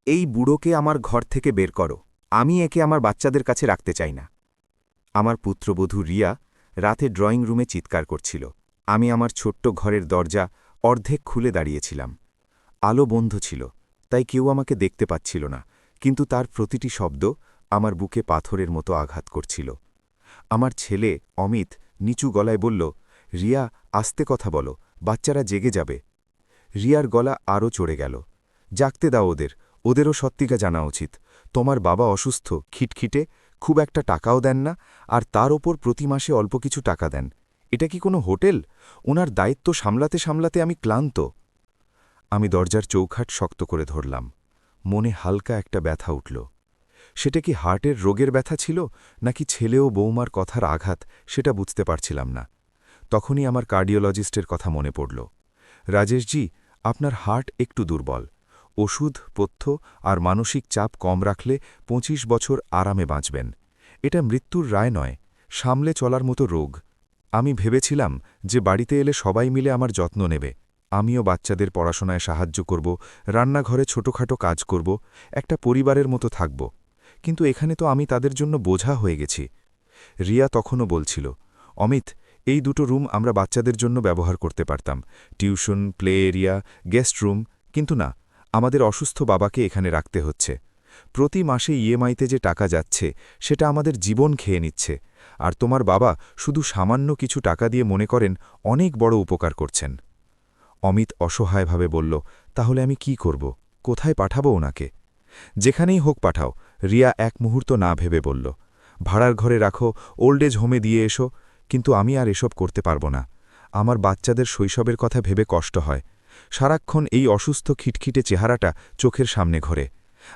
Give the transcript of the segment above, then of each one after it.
এই বুড়োকে আমার ঘর থেকে বের করো। আমি একে আমার বাচ্চাদের কাছে রাখতে চাই না। আমার পুত্রবধূ রিয়া রাতে ড্রয়িং রুমে চিৎকার করছিল। আমি আমার ছোট্ট ঘরের দরজা অর্ধেক খুলে দাঁড়িয়েছিলাম। আলো বন্ধ ছিল, তাই কেউ আমাকে দেখতে পাচ্ছিল না, কিন্তু তার প্রতিটি শব্দ আমার বুকে পাথরের মতো আঘাত করছিল। আমার ছেলে অমিত নিচু গলায় বলল, রিয়া, আস্তে কথা বলো, বাচ্চারা জেগে যাবে। রিয়ার গলা আরও চড়ে গেল। জাগতে দাও ওদের, ওদেরও সত্যিটা জানা উচিত। তোমার বাবা অসুস্থ, খিটখিটে, খুব একটা টাকাও দেন না, আর তার ওপর প্রতি মাসে অল্প কিছু টাকা দেন। এটা কি কোনো হোটেল? ওনার দায়িত্ব সামলাতে সামলাতে আমি ক্লান্ত। আমি দরজার চৌখাট শক্ত করে ধরলাম। মনে হালকা একটা ব্যথা উঠল। সেটা কি হার্টের রোগের ব্যথা ছিল, নাকি ছেলে ও বৌমার কথার আঘাত, সেটা বুঝতে পারছিলাম না। তখনই আমার কার্ডিওলজিস্টের কথা মনে পড়ল। রাজেশজি, আপনার হার্ট একটু দুর্বল। ওষুধ, পথ্য আর মানসিক চাপ কম রাখলে ২৫ বছর আরামে বাঁচবেন। এটা মৃত্যুর রায় নয়, সামলে চলার মতো রোগ। আমি ভেবেছিলাম যে বাড়িতে এলে সবাই মিলে আমার যত্ন নেবে। আমিও বাচ্চাদের পড়াশোনায় সাহায্য করব, রান্নাঘরে ছোটখাটো কাজ করব, একটা পরিবারের মতো থাকব। কিন্তু এখানে তো আমি তাদের জন্য বোঝা হয়ে গেছি। রিয়া তখনও বলছিল, অমিত, এই দুটো রুম আমরা বাচ্চাদের জন্য ব্যবহার করতে পারতাম, tuition, play area, guest room. কিন্তু না, আমাদের অসুস্থ বাবাকে এখানে রাখতে হচ্ছে। প্রতি মাসে ইএমআইতে যে টাকা যাচ্ছে, সেটা আমাদের জীবন খেয়ে নিচ্ছে। আর তোমার বাবা শুধু সামান্য কিছু টাকা দিয়ে মনে করেন অনেক বড় উপকার করছেন। অমিত অসহায়ভাবে বলল, তাহলে আমি কি করব? কোথায় পাঠাবো ওনাকে? যেখানেই হোক পাঠাও। রিয়া এক মুহূর্ত না ভেবে বলল, ভাড়ার ঘরে রাখো, ওল্ড এজ হোমে দিয়ে এসো। কিন্তু আমি আর এসব করতে পারব না। আমার বাচ্চাদের শৈশবের কথা ভেবে কষ্ট হয়। সারাক্ষণ এই অসুস্থ খিটখিটে চেহারাটা চোখের সামনে ঘোরে।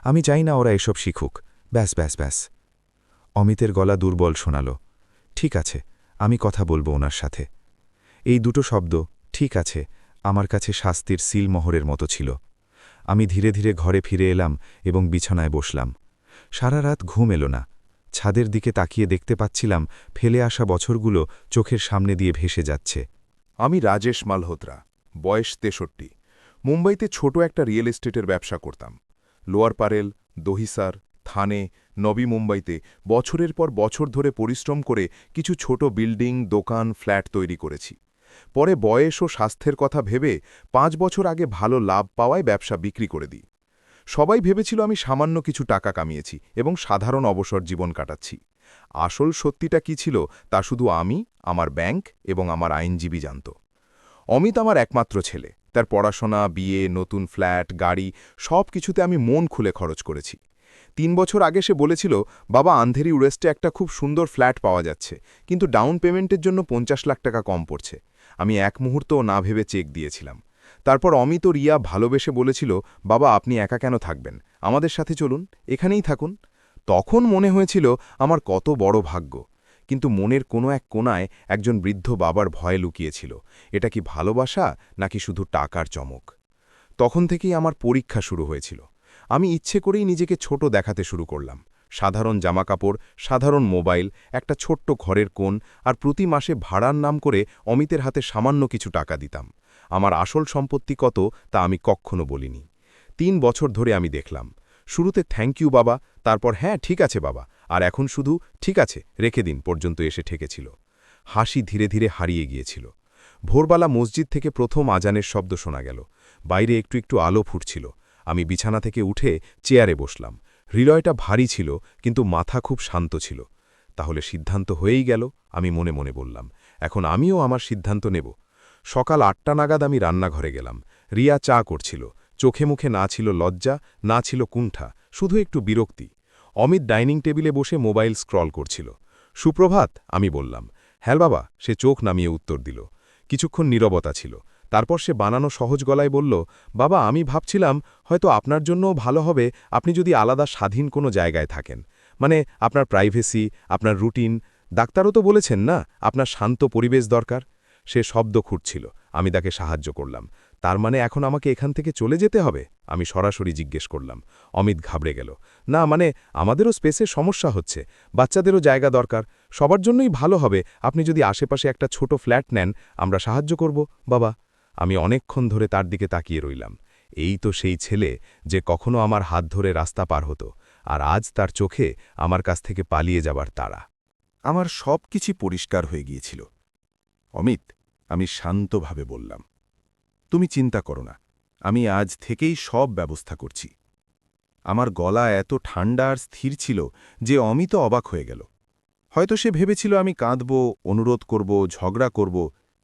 আমি চাই না ওরা এসব শিখুক। ব্যাস ব্যাস ব্যাস। অমিতের গলা দুর্বল শোনাল। ঠিক আছে, আমি কথা বলবো ওনার সাথে। এই দুটো শব্দ, ঠিক আছে, আমার কাছে শাস্তির সিলমোহরের মতো ছিল। আমি ধীরে ধীরে ঘরে ফিরে এলাম এবং বিছানায় বসলাম। সারা রাত ঘুম এলো না। ছাদের দিকে তাকিয়ে দেখতে পাচ্ছিলাম ফেলে আসা বছরগুলো চোখের সামনে দিয়ে ভেসে যাচ্ছে। আমি রাজেশ মালহোত্রা, বয়স ৬৩। মুম্বাইতে ছোট একটা রিয়েল এস্টেটের ব্যবসা করতাম। লোয়ার পারেল, দহিসার, থানে, নবী মুম্বাইতে বছরের পর বছর ধরে পরিশ্রম করে কিছু ছোট বিল্ডিং, দোকান, ফ্ল্যাট তৈরি করেছি। পরে বয়স ও স্বাস্থ্যের কথা ভেবে ৫ বছর আগে ভালো লাভ পাওয়ায় ব্যবসা বিক্রি করে দিই। সবাই ভেবেছিল আমি সামান্য কিছু টাকা কামিয়েছি এবং সাধারণ অবসর জীবন কাটাচ্ছি। আসল সত্যিটা কি ছিল তা শুধু আমি, আমার ব্যাংক এবং আমার আইনজীবী জানত। অমিত আমার একমাত্র ছেলে। তার পড়াশোনা, বিয়ে, নতুন ফ্ল্যাট, গাড়ি, সব কিছুতে আমি মন খুলে খরচ করেছি। ৩ বছর আগে সে বলেছিল, বাবা, আন্ধেরি ওয়েস্টে একটা খুব সুন্দর ফ্ল্যাট পাওয়া যাচ্ছে, কিন্তু ডাউন পেমেন্টের জন্য ৫০ লাখ টাকা কম পড়ছে। আমি এক মুহূর্তও না ভেবে চেক দিয়েছিলাম। তারপর অমিত ও রিয়া ভালোবেসে বলেছিল, বাবা, আপনি একা কেন থাকবেন, আমাদের সাথে চলুন, এখানেই থাকুন। তখন মনে হয়েছিল আমার কত বড় ভাগ্য। কিন্তু মনের কোনো এক কোণায় একজন বৃদ্ধ বাবার ভয় লুকিয়েছিল। এটা কি ভালোবাসা, নাকি শুধু টাকার চমক? তখন থেকেই আমার পরীক্ষা শুরু হয়েছিল। আমি ইচ্ছে করেই নিজেকে ছোট দেখাতে শুরু করলাম। সাধারণ জামাকাপড়, সাধারণ মোবাইল, একটা ছোট্ট ঘরের কোণ, আর প্রতি মাসে ভাড়ার নাম করে অমিতের হাতে সামান্য কিছু টাকা দিতাম। আমার আসল সম্পত্তি কত তা আমি কখনো বলিনি। ৩ বছর ধরে আমি দেখলাম। শুরুতে থ্যাংক ইউ বাবা, তারপর হ্যাঁ ঠিক আছে বাবা, আর এখন শুধু ঠিক আছে রেখে দিন পর্যন্ত এসে ঠেকেছিল। হাসি ধীরে ধীরে হারিয়ে গিয়েছিল। ভোরবেলা মসজিদ থেকে প্রথম আজানের শব্দ শোনা গেল। বাইরে একটু একটু আলো ফুটছিল। আমি বিছানা থেকে উঠে চেয়ারে বসলাম। হৃদয়টা ভারী ছিল, কিন্তু মাথা খুব শান্ত ছিল। তাহলে সিদ্ধান্ত হয়েই গেল, আমি মনে মনে বললাম। এখন আমিও আমার সিদ্ধান্ত নেব। সকাল ৮টা নাগাদ আমি রান্নাঘরে গেলাম। রিয়া চা করছিল। চোখে মুখে না ছিল লজ্জা, না ছিল কুণ্ঠা, শুধু একটু বিরক্তি। অমিত ডাইনিং টেবিলে বসে মোবাইল স্ক্রল করছিল। সুপ্রভাত, আমি বললাম। হ্যাঁ বাবা, সে চোখ নামিয়ে উত্তর দিল। কিছুক্ষণ নীরবতা ছিল। তারপর সে বানানো সহজ গলায় বলল, বাবা, আমি ভাবছিলাম হয়তো আপনার জন্যও ভালো হবে আপনি যদি আলাদা স্বাধীন কোনো জায়গায় থাকেন। মানে আপনার প্রাইভেসি, আপনার রুটিন। ডাক্তারও তো বলেছেন না, আপনার শান্ত পরিবেশ দরকার। সে শব্দ খুঁটছিল। আমি তাকে সাহায্য করলাম। তার মানে এখন আমাকে এখান থেকে চলে যেতে হবে? আমি সরাসরি জিজ্ঞেস করলাম। অমিত ঘাবড়ে গেল। না, মানে আমাদেরও স্পেসের সমস্যা হচ্ছে, বাচ্চাদেরও জায়গা দরকার। সবার জন্যই ভালো হবে আপনি যদি আশেপাশে একটা ছোট ফ্ল্যাট নেন, আমরা সাহায্য করব বাবা। আমি অনেকক্ষণ ধরে তার দিকে তাকিয়ে রইলাম। এই তো সেই ছেলে যে কখনো আমার হাত ধরে রাস্তা পার হতো, আর আজ তার চোখে আমার কাছ থেকে পালিয়ে যাবার তাড়া। আমার সব কিছু পরিষ্কার হয়ে গিয়েছিল। অমিত, আমি শান্তভাবে বললাম, তুমি চিন্তা করো না, আমি আজ থেকেই সব ব্যবস্থা করছি। আমার গলা এত ঠান্ডা আর স্থির ছিল যে অমিত অবাক হয়ে গেল। হয়তো সে ভেবেছিল আমি কাঁদব, অনুরোধ করব, ঝগড়া করব,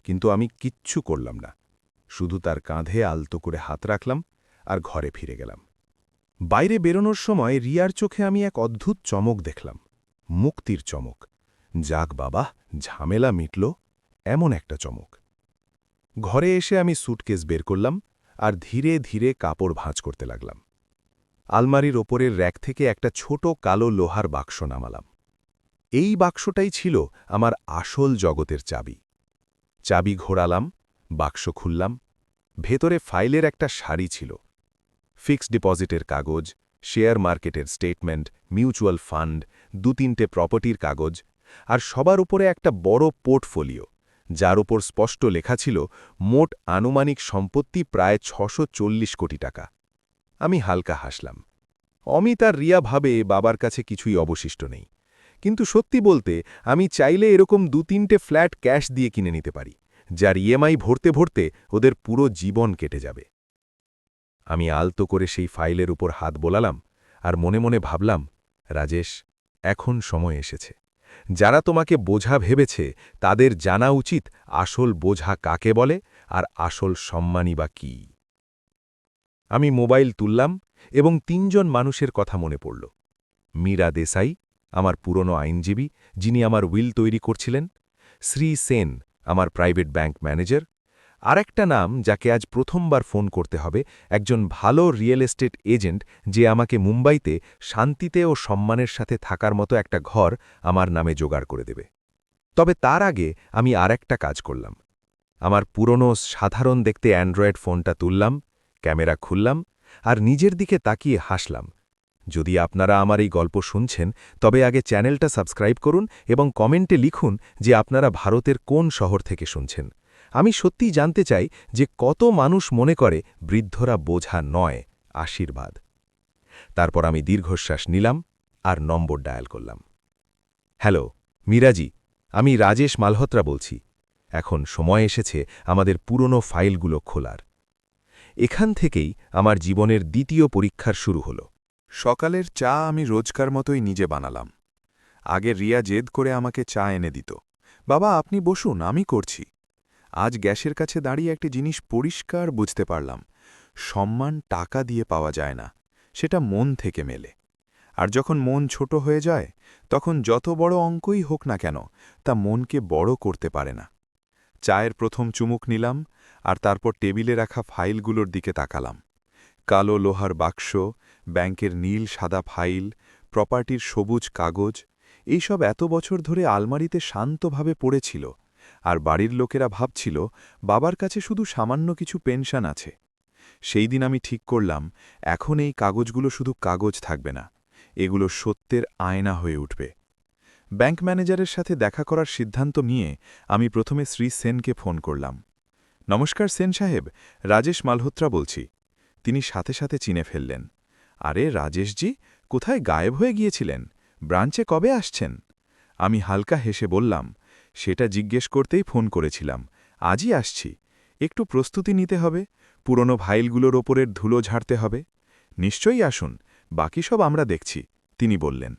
কিন্তু আমি কিচ্ছু করলাম না। শুধু তার কাঁধে আলতো করে হাত রাখলাম আর ঘরে ফিরে গেলাম। বাইরে বেরোনোর সময় রিয়ার চোখে আমি এক অদ্ভুত চমক দেখলাম, মুক্তির চমক। যাক বাবা, ঝামেলা মিটল, এমন একটা চমক। ঘরে এসে আমি স্যুটকেস বের করলাম আর ধীরে ধীরে কাপড় ভাঁজ করতে লাগলাম। আলমারির ওপরের র্যাক থেকে একটা ছোট কালো লোহার বাক্স নামালাম। এই বাক্সটাই ছিল আমার আসল জগতের চাবি। চাবি ঘোরালাম, বাক্স খুললাম। ভেতরে ফাইলের একটা সারি ছিল। ফিক্সড ডিপোজিটের কাগজ, শেয়ার মার্কেটের স্টেটমেন্ট, মিউচুয়াল ফান্ড, ২-৩টে প্রপার্টির কাগজ, আর সবার উপরে একটা বড় পোর্টফোলিও, যার উপর স্পষ্ট লেখা ছিল মোট আনুমানিক সম্পত্তি প্রায় ৬৪০ কোটি টাকা। আমি হালকা হাসলাম। অমিত আর রিয়া ভাবে বাবার কাছে কিছুই অবশিষ্ট নেই, কিন্তু সত্যি বলতে আমি চাইলে এরকম ২-৩টে ফ্ল্যাট ক্যাশ দিয়ে কিনে নিতে পারি, যার ইএমআই ভরতে ভরতে ওদের পুরো জীবন কেটে যাবে। আমি আলতো করে সেই ফাইলের উপর হাত বোলালাম আর মনে মনে ভাবলাম, রাজেশ, এখন সময় এসেছে। যারা তোমাকে বোঝা ভেবেছে তাদের জানা উচিত আসল বোঝা কাকে বলে আর আসল সম্মানই বা কী। আমি মোবাইল তুললাম এবং ৩জন মানুষের কথা মনে পড়ল। মীরা দেসাই, আমার পুরনো আইনজীবী, যিনি আমার উইল তৈরি করছিলেন; শ্রী সেন, আমার প্রাইভেট ব্যাংক ম্যানেজার; আরেকটা নাম যাকে আজ প্রথমবার ফোন করতে হবে, একজন ভালো রিয়েল এস্টেট এজেন্ট যে আমাকে মুম্বাইতে শান্তিতে ও সম্মানের সাথে থাকার মতো একটা ঘর আমার নামে জোগাড় করে দেবে। তবে তার আগে আমি আরেকটা কাজ করলাম। আমার পুরনো সাধারণ দেখতে অ্যান্ড্রয়েড ফোনটা তুললাম, ক্যামেরা খুললাম আর নিজের দিকে তাকিয়ে হাসলাম। যদি আপনারা আমার এই গল্প শুনছেন, তবে আগে চ্যানেলটা সাবস্ক্রাইব করুন এবং কমেন্টে লিখুন যে আপনারা ভারতের কোন শহর থেকে শুনছেন। আমি সত্যিই জানতে চাই যে কত মানুষ মনে করে বৃদ্ধরা বোঝা নয়, আশীর্বাদ। তারপর আমি দীর্ঘশ্বাস নিলাম আর নম্বর ডায়াল করলাম। হ্যালো, মীরাজি, আমি রাজেশ মালহোত্রা বলছি। এখন সময় এসেছে আমাদের পুরনো ফাইলগুলো খোলার। এখান থেকেই আমার জীবনের দ্বিতীয় পরীক্ষার শুরু হল। সকালের চা আমি রোজকার মতোই নিজে বানালাম। আগে রিয়া জেদ করে আমাকে চা এনে দিত। বাবা, আপনি বসুন, আমি করছি। আজ গ্যাসের কাছে দাঁড়িয়ে একটি জিনিস পরিষ্কার বুঝতে পারলাম, সম্মান টাকা দিয়ে পাওয়া যায় না, সেটা মন থেকে মেলে। আর যখন মন ছোট হয়ে যায়, তখন যত বড় অঙ্কই হোক না কেন, তা মনকে বড় করতে পারে না। চায়ের প্রথম চুমুক নিলাম আর তারপর টেবিলে রাখা ফাইলগুলোর দিকে তাকালাম। কালো লোহার বাক্স, ব্যাংকের নীল সাদা ফাইল, প্রপার্টির সবুজ কাগজ, এইসব এত বছর ধরে আলমারিতে শান্তভাবে পড়েছিল, আর বাড়ির লোকেরা ভাবছিল বাবার কাছে শুধু সামান্য কিছু পেনশন আছে। সেই দিন আমি ঠিক করলাম, এখন এই কাগজগুলো শুধু কাগজ থাকবে না, এগুলো সত্যের আয়না হয়ে উঠবে। ব্যাংক ম্যানেজারের সাথে দেখা করার সিদ্ধান্ত নিয়ে আমি প্রথমে শ্রী সেনকে ফোন করলাম। নমস্কার সেন সাহেব, রাজেশ মালহোত্রা বলছি। তিনি সাথে সাথে চিনে ফেললেন। আরে রাজেশজি, কোথায় গায়েব হয়ে গিয়েছিলেন? ব্রাঞ্চে কবে আসছেন? আমি হালকা হেসে বললাম, সেটা জিজ্ঞেস করতেই ফোন করেছিলাম, আজই আসছি। একটু প্রস্তুতি নিতে হবে, পুরনো ফাইলগুলোর ওপরের ধুলো ঝাড়তে হবে। নিশ্চয়ই আসুন, বাকি সব আমরা দেখছি, তিনি বললেন।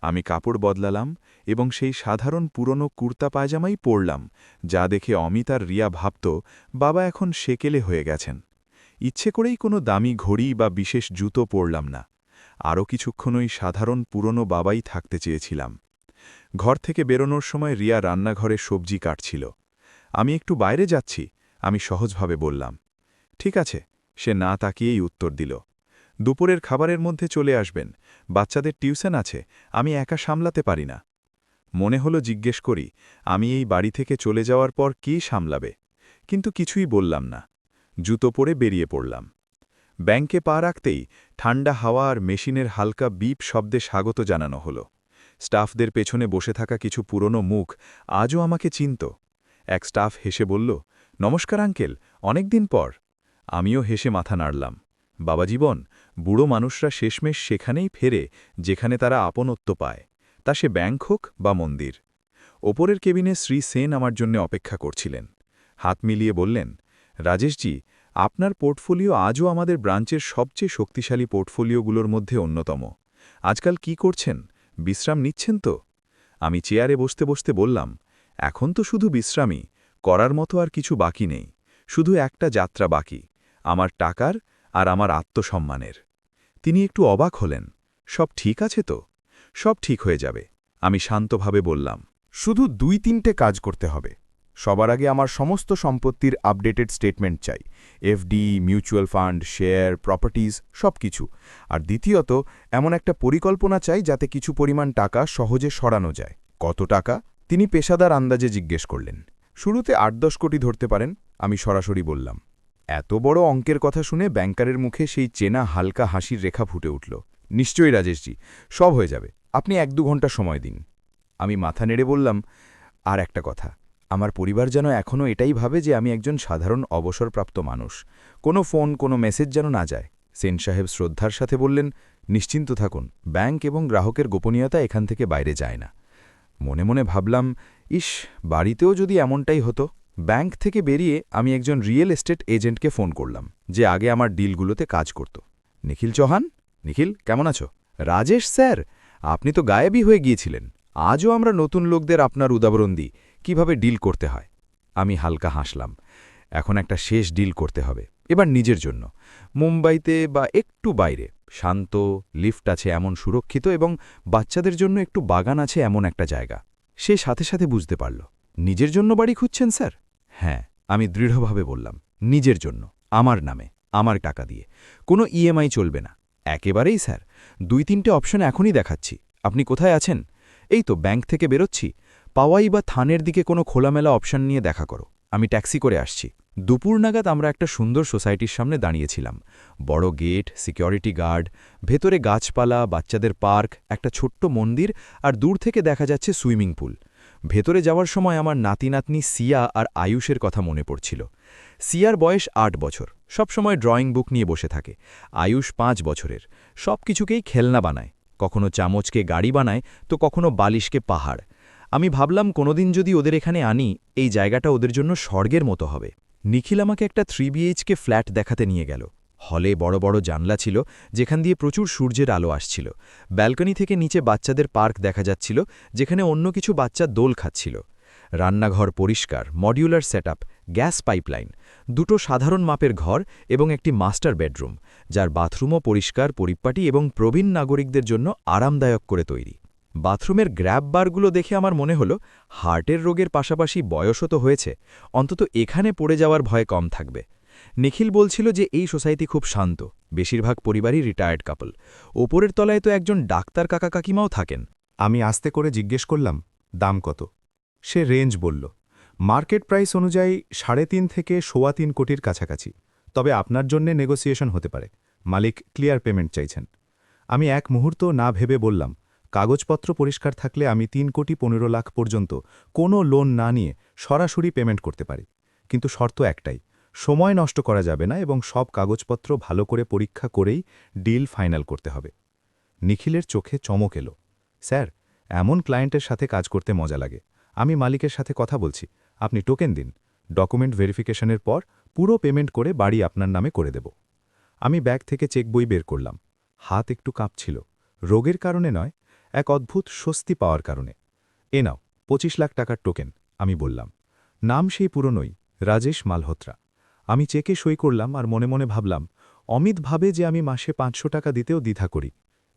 আমি কাপড় বদলালাম এবং সেই সাধারণ পুরনো কুর্তা পায়জামাই পরলাম, যা দেখে অমিত আর রিয়া ভাবত বাবা এখন সেকেলে হয়ে গেছেন। ইচ্ছে করেই কোনো দামি ঘড়ি বা বিশেষ জুতো পরলাম না। আরও কিছুক্ষণ ওই সাধারণ পুরনো বাবাই থাকতে চেয়েছিলাম। ঘর থেকে বেরোনোর সময় রিয়া রান্নাঘরে সবজি কাটছিল। আমি একটু বাইরে যাচ্ছি, আমি সহজভাবে বললাম। ঠিক আছে, সে না তাকিয়েই উত্তর দিল। দুপুরের খাবারের মধ্যে চলে আসবেন, বাচ্চাদের টিউশন আছে, আমি একা সামলাতে পারি না। মনে হলো জিজ্ঞেস করি, আমি এই বাড়ি থেকে চলে যাওয়ার পর কে সামলাবে? কিন্তু কিছুই বললাম না। জুতো পরে বেরিয়ে পড়লাম। ব্যাংকে পা রাখতেই ঠান্ডা হাওয়া আর মেশিনের হালকা বিপ শব্দে স্বাগত জানানো হলো। স্টাফদের পেছনে বসে থাকা কিছু পুরনো মুখ আজও আমাকে চিনত। এক স্টাফ হেসে বলল, নমস্কার আঙ্কেল, অনেকদিন পর। আমিও হেসে মাথা নাড়লাম। বাবা জীবন, বুড়ো মানুষরা শেষমেশ সেখানেই ফেরে যেখানে তারা আপনত্ব পায়, তা সে ব্যাংক হোক বা মন্দির। ওপরের কেবিনে শ্রী সেন আমার জন্য অপেক্ষা করছিলেন। হাত মিলিয়ে বললেন, রাজেশজি, আপনার পোর্টফোলিও আজও আমাদের ব্রাঞ্চের সবচেয়ে শক্তিশালী পোর্টফোলিওগুলোর মধ্যে অন্যতম। আজকাল কি করছেন? বিশ্রাম নিচ্ছেন তো? আমি চেয়ারে বসতে বসতে বললাম, এখন তো শুধু বিশ্রামই, করার মতো আর কিছু বাকি নেই। শুধু একটা যাত্রা বাকি, আমার টাকার আর আমার আত্মসম্মানের। তিনি একটু অবাক হলেন। সব ঠিক আছে তো? সব ঠিক হয়ে যাবে, আমি শান্তভাবে বললাম। শুধু ২-৩টে কাজ করতে হবে। সবার আগে আমার সমস্ত সম্পত্তির আপডেটেড স্টেটমেন্ট চাই, FD, mutual fund, share, properties, সব কিছু। আর দ্বিতীয়ত, এমন একটা পরিকল্পনা চাই যাতে কিছু পরিমাণ টাকা সহজে সরানো যায়। কত টাকা? তিনি পেশাদার আন্দাজে জিজ্ঞেস করলেন। শুরুতে ৮-১০ কোটি ধরতে পারেন, আমি সরাসরি বললাম। এত বড় অঙ্কের কথা শুনে ব্যাংকারের মুখে সেই চেনা হালকা হাসির রেখা ফুটে উঠল। নিশ্চয়ই রাজেশজি, সব হয়ে যাবে, আপনি ১-২ ঘন্টা সময় দিন। আমি মাথা নেড়ে বললাম, আর একটা কথা, আমার পরিবার যেন এখনও এটাই ভাবে যে আমি একজন সাধারণ অবসরপ্রাপ্ত মানুষ। কোনো ফোন, কোনো মেসেজ যেন না যায়। সেন সাহেব শ্রদ্ধার সাথে বললেন, নিশ্চিন্ত থাকুন, ব্যাংক এবং গ্রাহকের গোপনীয়তা এখান থেকে বাইরে যায় না। মনে মনে ভাবলাম, ইস, বাড়িতেও যদি এমনটাই হতো। ব্যাংক থেকে বেরিয়ে আমি একজন রিয়েল এস্টেট এজেন্টকে ফোন করলাম, যে আগে আমার ডিলগুলোতে কাজ করত। নিখিল চৌহান? নিখিল, কেমন আছো? রাজেশ স্যার, আপনি তো গায়েবই হয়ে গিয়েছিলেন। আজও আমরা নতুন লোকদের আপনার উদাহরণ দিই কিভাবে ডিল করতে হয়। আমি হালকা হাসলাম। এখন একটা শেষ ডিল করতে হবে, এবার নিজের জন্য। মুম্বাইতে বা একটু বাইরে, শান্ত, লিফট আছে এমন সুরক্ষিত এবং বাচ্চাদের জন্য একটু বাগান আছে এমন একটা জায়গা। সে সাথে সাথে বুঝতে পারল। নিজের জন্য বাড়ি খুঁজছেন স্যার? হ্যাঁ, আমি দৃঢ়ভাবে বললাম, নিজের জন্য, আমার নামে, আমার টাকা দিয়ে। কোনো ইএমআই চলবে না। একেবারেই স্যার, ২-৩টে অপশন এখনই দেখাচ্ছি। আপনি কোথায় আছেন? এই তো ব্যাংক থেকে বেরোচ্ছি। পাওয়াই বা থানের দিকে কোনো খোলামেলা অপশন নিয়ে দেখা করো, আমি ট্যাক্সি করে আসছি। দুপুর নাগাদ আমরা একটা সুন্দর সোসাইটির সামনে দাঁড়িয়েছিলাম। বড় গেট, সিকিউরিটি গার্ড, ভেতরে গাছপালা, বাচ্চাদের পার্ক, একটা ছোট্ট মন্দির, আর দূর থেকে দেখা যাচ্ছে সুইমিং পুল। ভেতরে যাওয়ার সময় আমার নাতি-নাতনি সিয়া আর আয়ুষের কথা মনে পড়ছিল। সিয়ার বয়স ৮ বছর, সবসময় ড্রয়িং বুক নিয়ে বসে থাকে। আয়ুষ ৫ বছরের, সব কিছুকেই খেলনা বানায়। কখনো চামচকে গাড়ি বানায় তো কখনো বালিশকে পাহাড়। আমি ভাবলাম কোনোদিন যদি ওদের এখানে আনি, এই জায়গাটা ওদের জন্য স্বর্গের মতো হবে। নিখিল আমাকে একটা 3BHK ফ্ল্যাট দেখাতে নিয়ে গেল। হলে বড় বড় জানলা ছিল, যেখান দিয়ে প্রচুর সূর্যের আলো আসছিল। ব্যালকনি থেকে নিচে বাচ্চাদের পার্ক দেখা যাচ্ছিল, যেখানে অন্য কিছু বাচ্চা দোল খাচ্ছিল। রান্নাঘর পরিষ্কার, মডিউলার সেটআপ, গ্যাস পাইপলাইন, দুটো সাধারণ মাপের ঘর এবং একটি মাস্টার বেডরুম, যার বাথরুমও পরিষ্কার, পরিপাটি এবং প্রবীণ নাগরিকদের জন্য আরামদায়ক করে তৈরি। বাথরুমের গ্র্যাব বারগুলো দেখে আমার মনে হলো, হার্টের রোগের পাশাপাশি বয়সও তো হয়েছে, অন্তত এখানে পড়ে যাওয়ার ভয় কম থাকবে। নিখিল বলছিল যে এই সোসাইটি খুব শান্ত, বেশিরভাগ পরিবারই রিটায়ার্ড কাপল। ওপরের তলায় তো একজন ডাক্তার কাকা কাকিমাও থাকেন। আমি আস্তে করে জিজ্ঞেস করলাম, দাম কত? সে রেঞ্জ বলল। মার্কেট প্রাইস অনুযায়ী ৩.৫ থেকে ৩.৫ কোটির কাছাকাছি। তবে আপনার জন্যে নেগোসিয়েশন হতে পারে। মালিক ক্লিয়ার পেমেন্ট চাইছেন। আমি এক মুহূর্ত না ভেবে বললাম, কাগজপত্র পরিষ্কার থাকলে আমি ৩,১৫,০০,০০০ পর্যন্ত কোনো লোন না নিয়ে সরাসরি পেমেন্ট করতে পারি। কিন্তু শর্ত একটাই, সময় নষ্ট করা যাবে না এবং সব কাগজপত্র ভালো করে পরীক্ষা করেই ডিল ফাইনাল করতে হবে। নিখিলের চোখে চমক এলো। স্যার, এমন ক্লায়েন্টের সাথে কাজ করতে মজা লাগে। আমি মালিকের সাথে কথা বলছি, আপনি টোকেন দিন। ডকুমেন্ট ভেরিফিকেশনের পর পুরো পেমেন্ট করে বাড়ি আপনার নামে করে দেব। আমি ব্যাগ থেকে চেক বই বের করলাম। হাত একটু কাঁপছিল। রোগের কারণে নয়, এক অদ্ভুত স্বস্তি পাওয়ার কারণে। এ নাও ২৫ লাখ টাকার টোকেন, আমি বললাম। নাম সেই পুরনোই, রাজেশ মালহোত্রা। আমি চেকে সই করলাম আর মনে মনে ভাবলাম, অমিত ভাবে যে আমি মাসে ৫০০ টাকা দিতেও দ্বিধা করি।